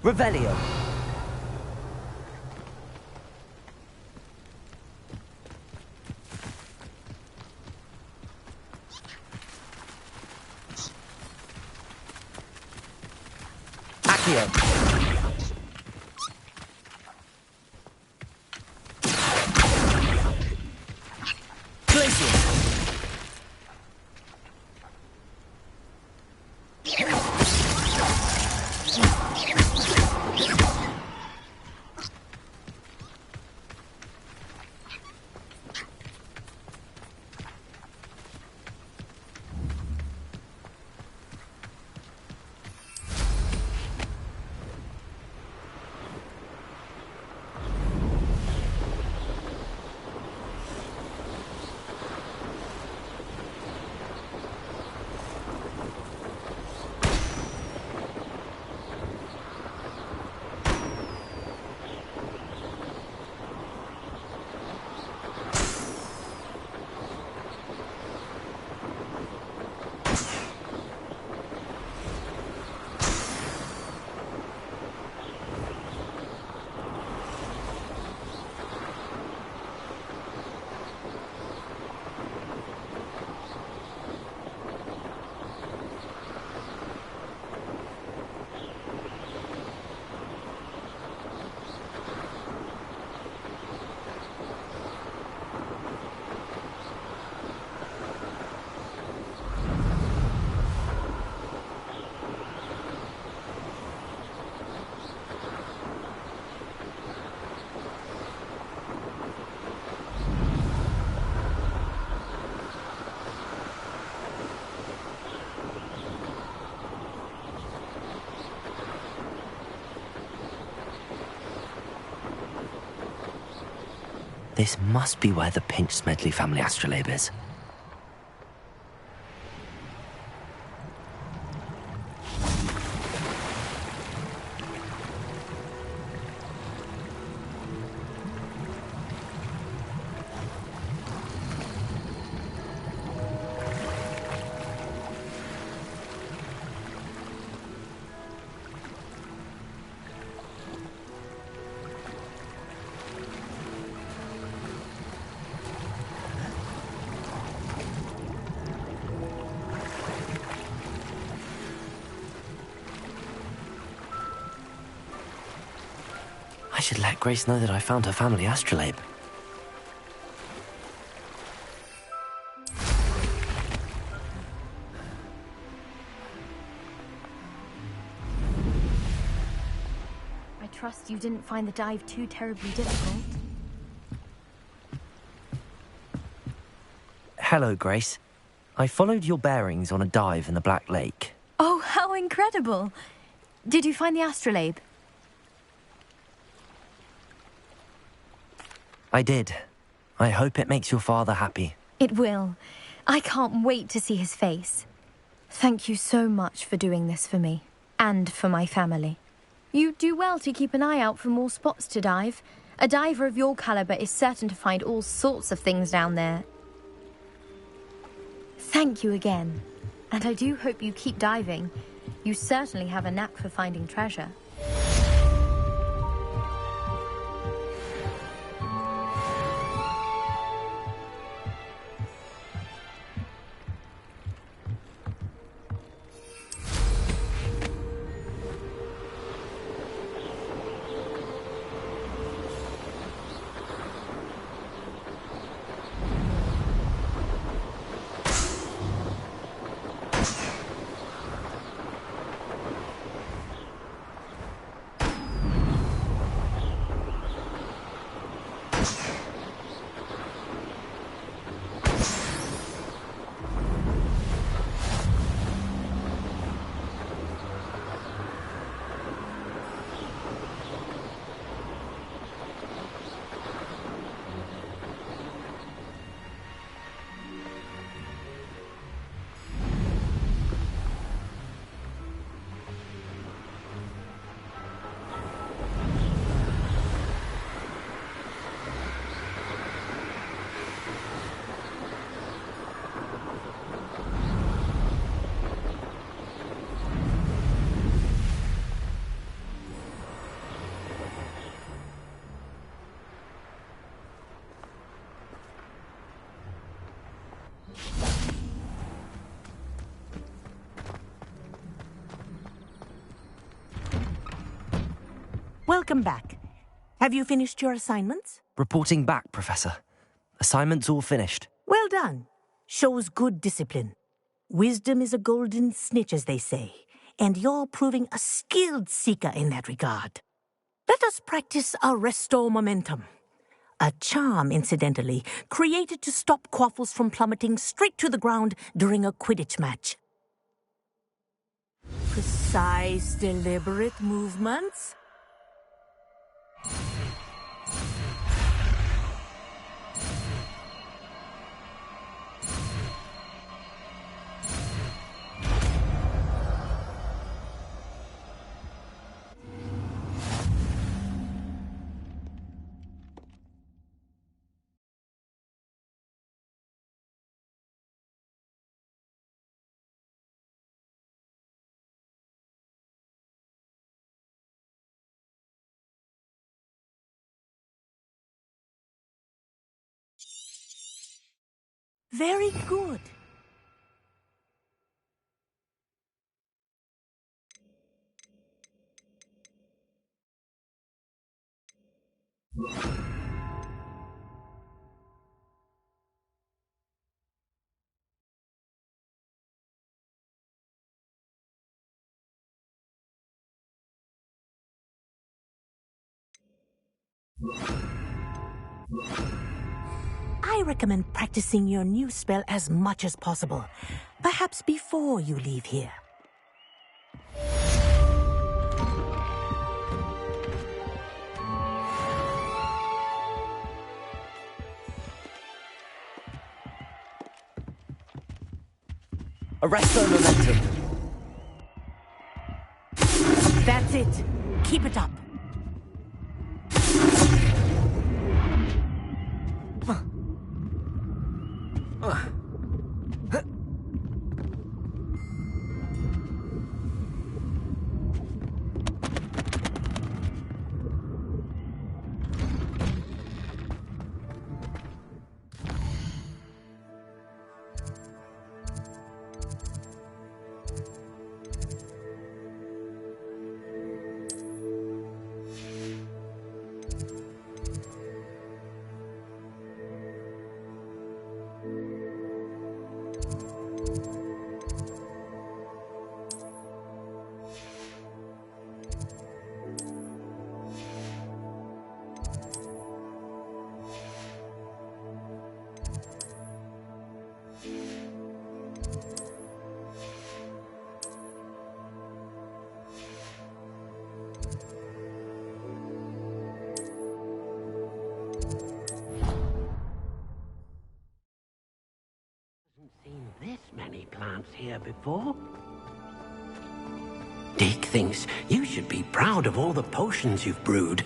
Revelio. Accio. Glacier. This must be where the Pinch-Smedley family astrolabe is. I should let Grace know that I found her family astrolabe. I trust you didn't find the dive too terribly difficult. Hello, Grace. I followed your bearings on a dive in the Black Lake. Oh, how incredible! Did you find the astrolabe? I did. I hope it makes your father happy. It will. I can't wait to see his face. Thank you so much for doing this for me, and for my family. You do well to keep an eye out for more spots to dive. A diver of your caliber is certain to find all sorts of things down there. Thank you again. And I do hope you keep diving. You certainly have a knack for finding treasure. Welcome back. Have you finished your assignments? Reporting back, Professor. Assignment's all finished. Well done. Shows good discipline. Wisdom is a golden snitch, as they say, and you're proving a skilled seeker in that regard. Let us practice our restore momentum. A charm, incidentally, created to stop quaffles from plummeting straight to the ground during a Quidditch match. Precise, deliberate movements. Very good. I recommend practicing your new spell as much as possible, perhaps before you leave here. Arresto momentum. That's it. Keep it up. here before. Dick thinks you should be proud of all the potions you've brewed.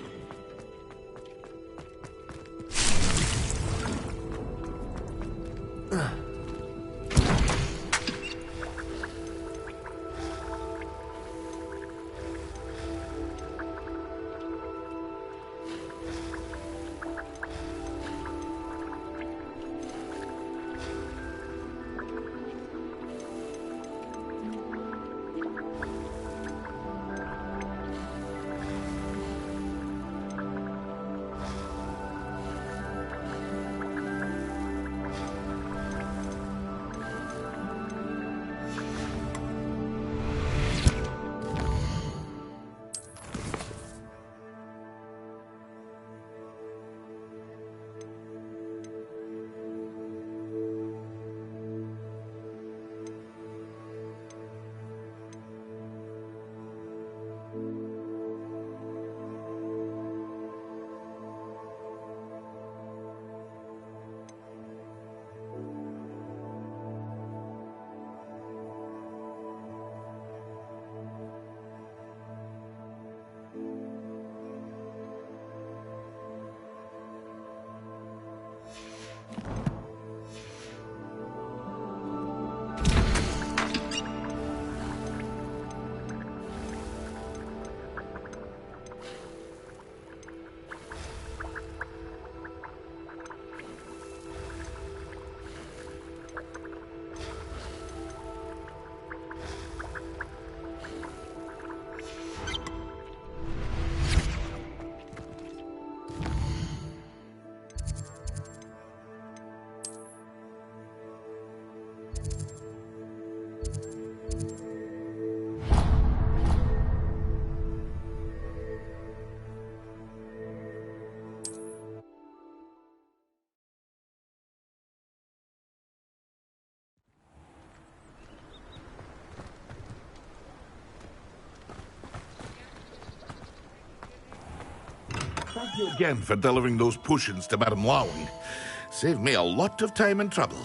Thank you again for delivering those potions to Madame Lawing. Saved me a lot of time and trouble.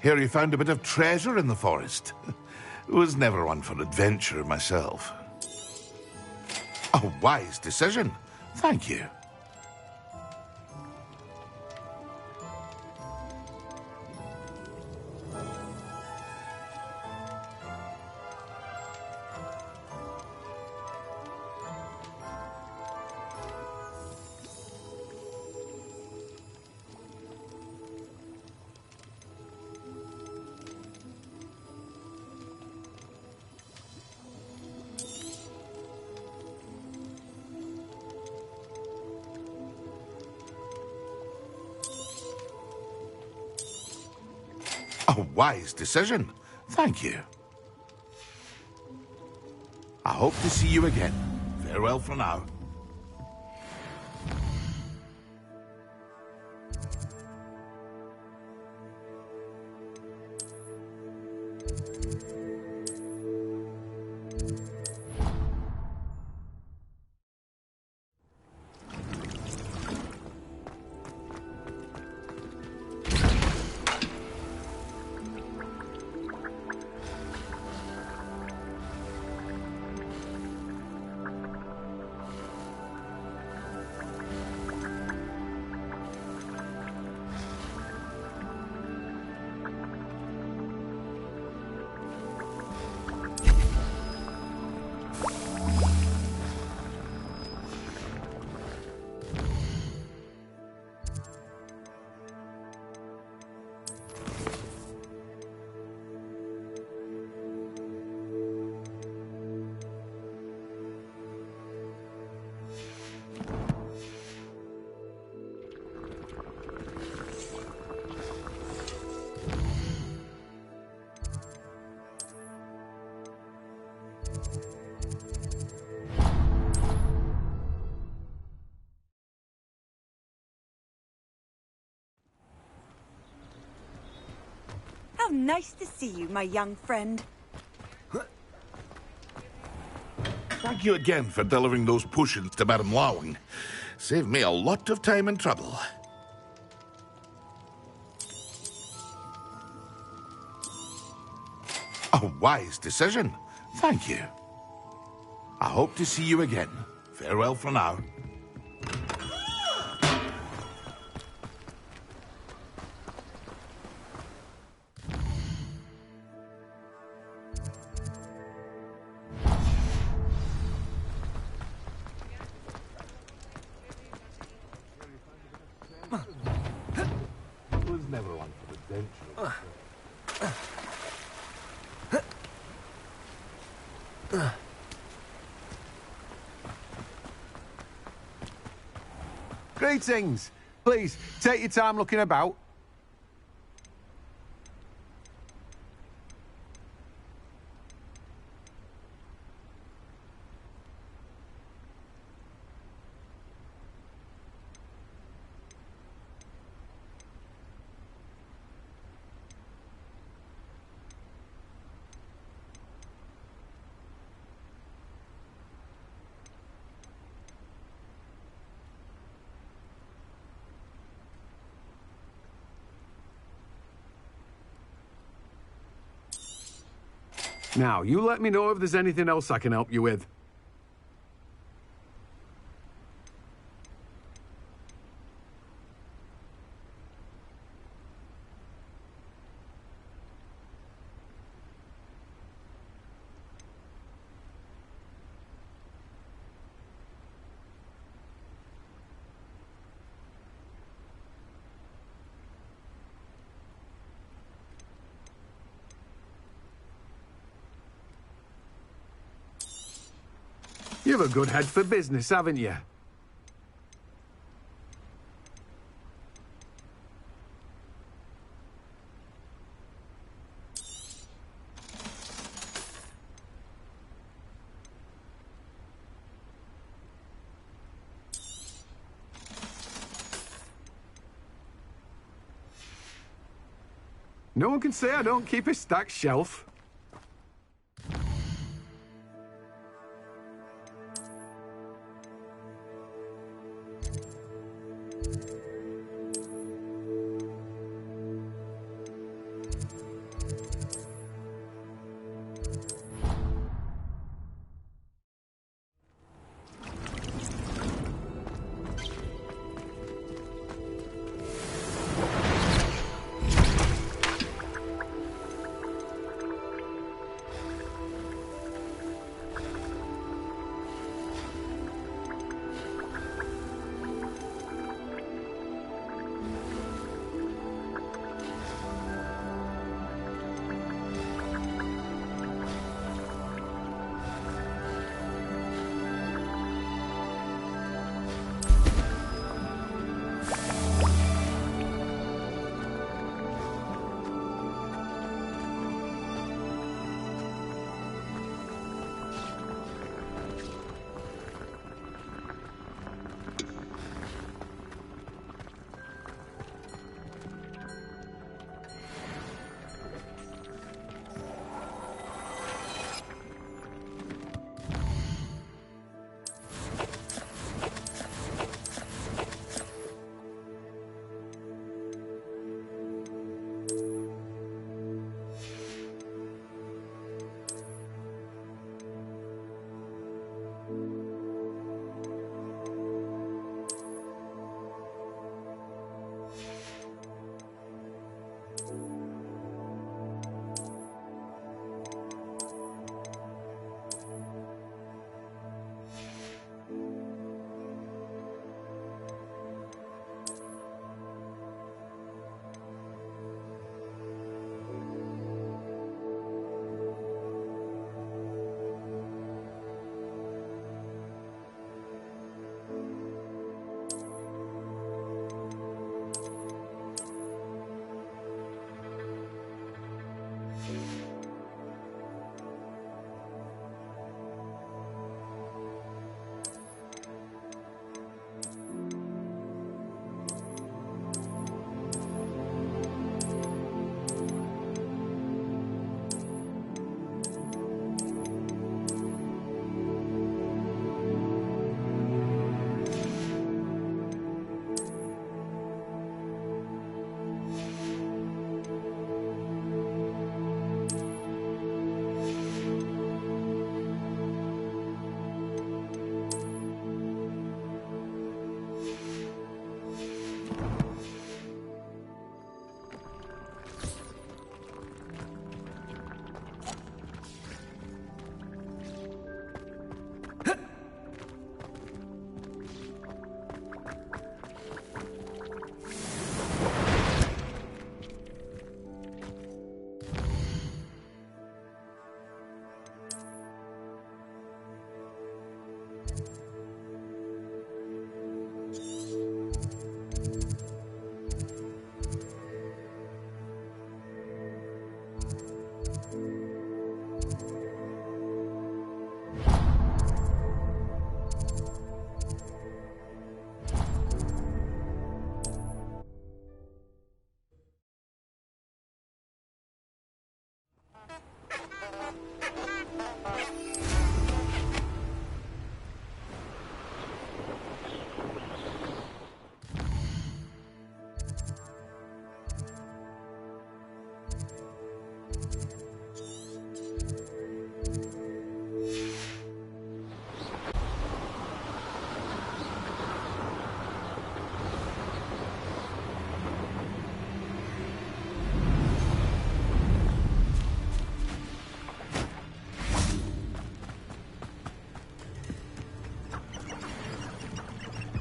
Hear you found a bit of treasure in the forest. Was never one for adventure myself. A wise decision. Thank you. A wise decision. Thank you. I hope to see you again. Farewell for now. How nice to see you, my young friend. Thank you again for delivering those potions to Madame Lawing. Saved me a lot of time and trouble. A wise decision. Thank you. I hope to see you again. Farewell for now. Was never one for adventure. Greetings. Please, take your time looking about. Now, you let me know if there's anything else I can help you with. You've a good head for business, haven't you? No one can say I don't keep a stacked shelf.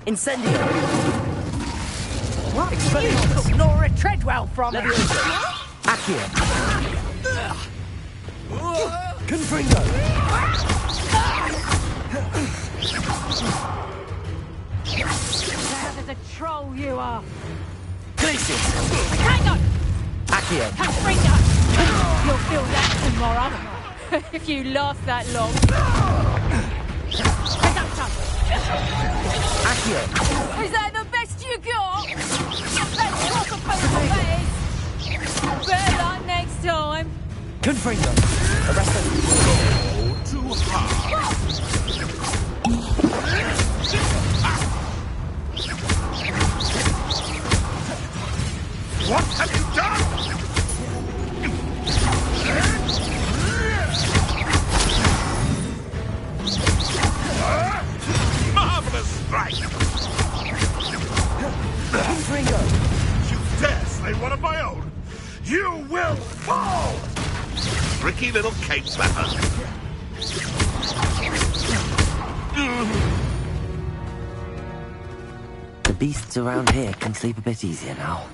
Incendio! What? You took Nora Treadwell from her. Accio! Confringo! There's a troll you are. Glacius! Hang on! Accio! Confringo! You'll feel that tomorrow. If you last that long. Accio! Is that the best you got? Let's cross a paper face. Better luck next time. Confringo! Arrest him! Too hard! What have you done? Marvelous strike! Confringo! You dare slay one of my own? You will fall! Tricky little cape slapper. The beasts around here can sleep a bit easier now.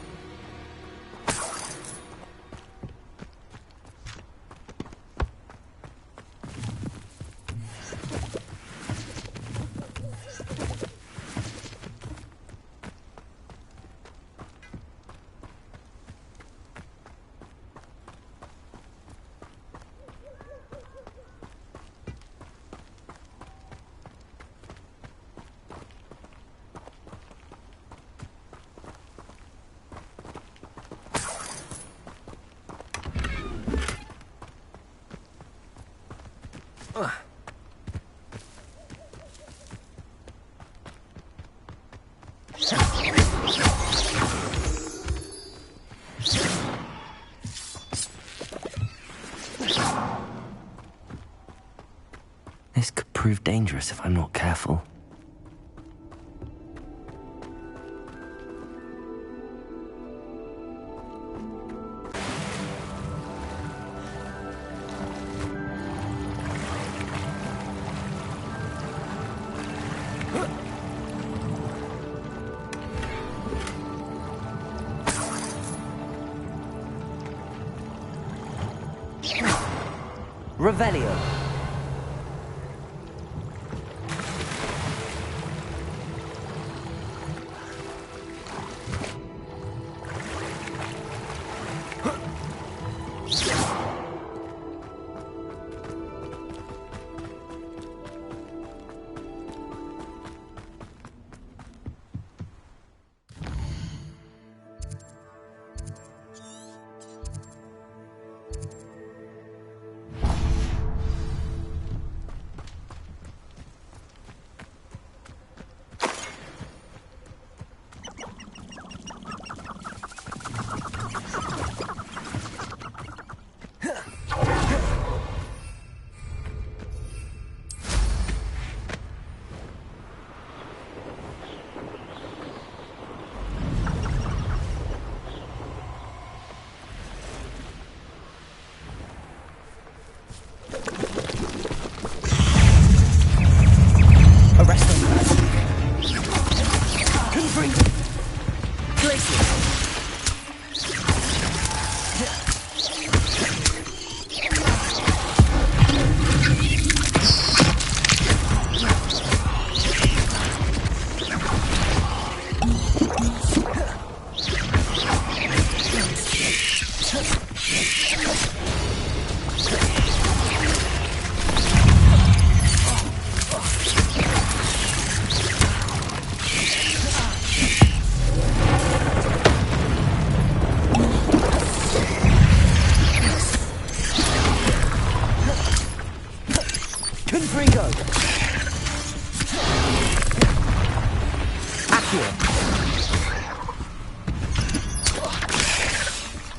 This could prove dangerous if I'm not careful. Revelio.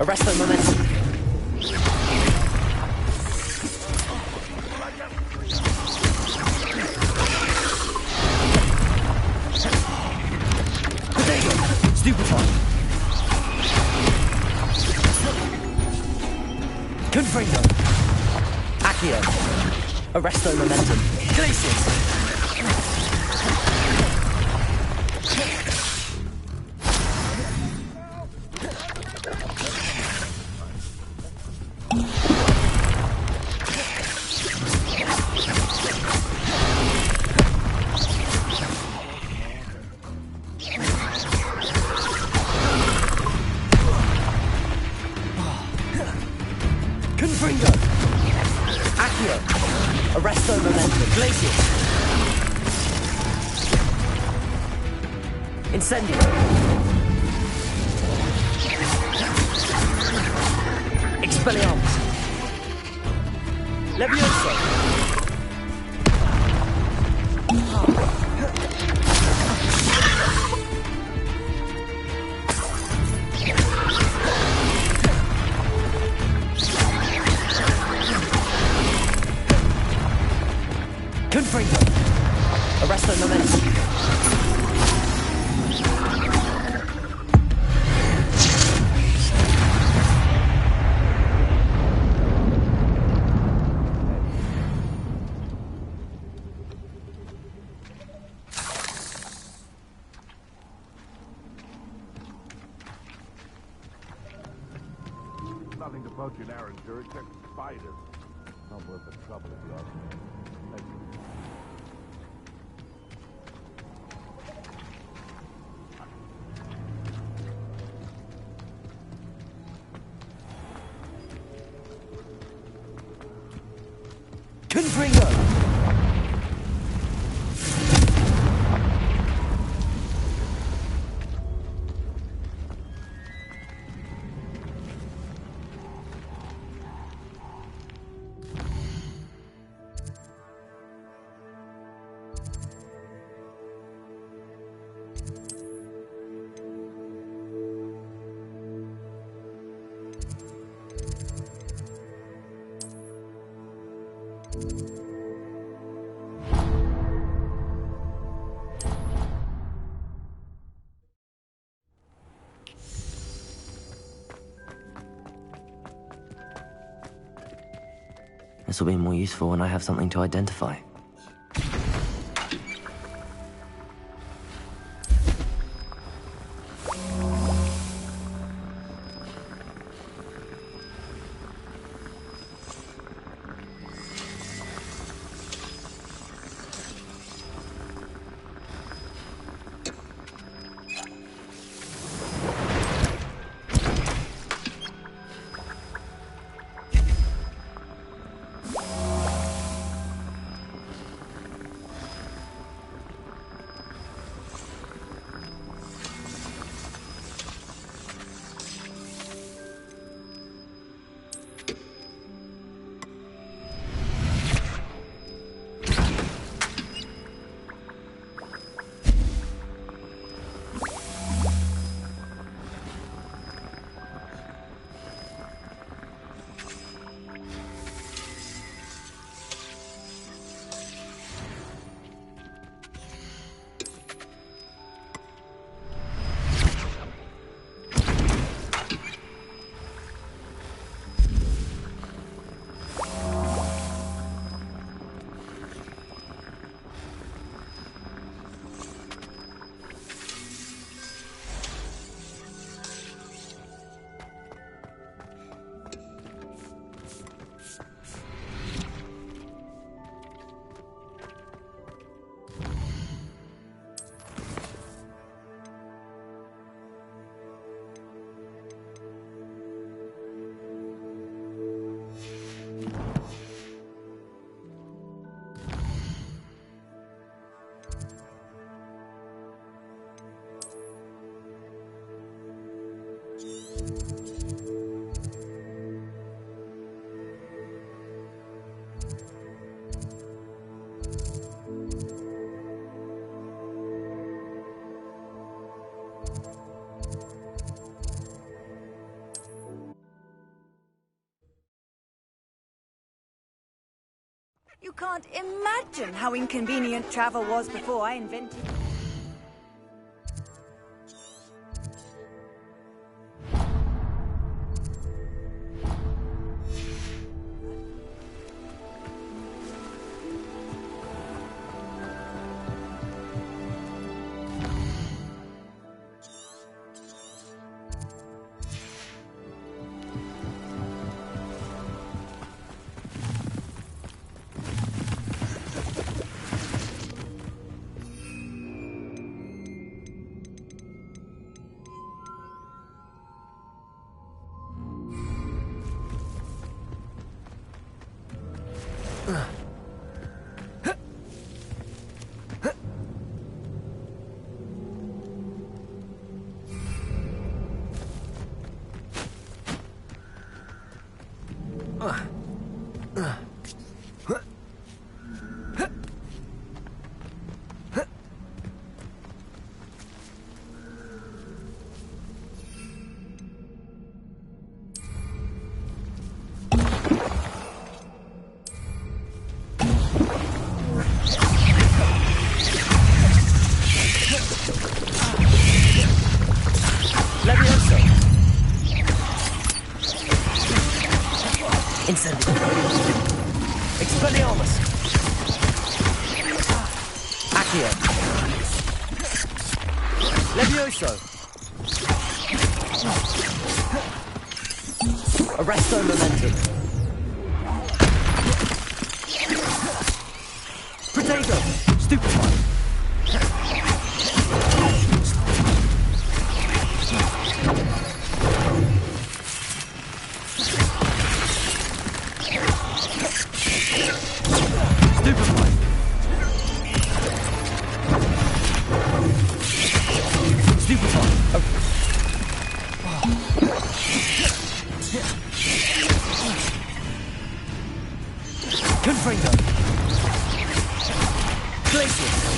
Arresto momentum. Stupefy. Confringo. Accio. Arresto momentum. Glacius. Confringo! Accio! Arresto Momentum! Glacius! Incendio! Expelliarmus! Levioso! Confringo! Arresto Momentum! Nothing to poach in Arranger except spiders. Not worth the trouble if you ask me. Thank you. Confringo! This will be more useful when I have something to identify. You can't imagine how inconvenient travel was before I invented it. Levioso. Incendio. Expelliarmus. Accio. Levioso. Arresto momentum. Protego. Stupefy. Confringo. Glacius.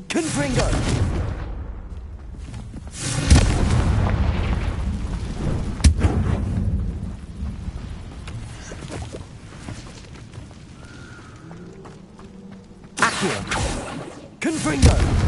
Confringo. Accio. Confringo.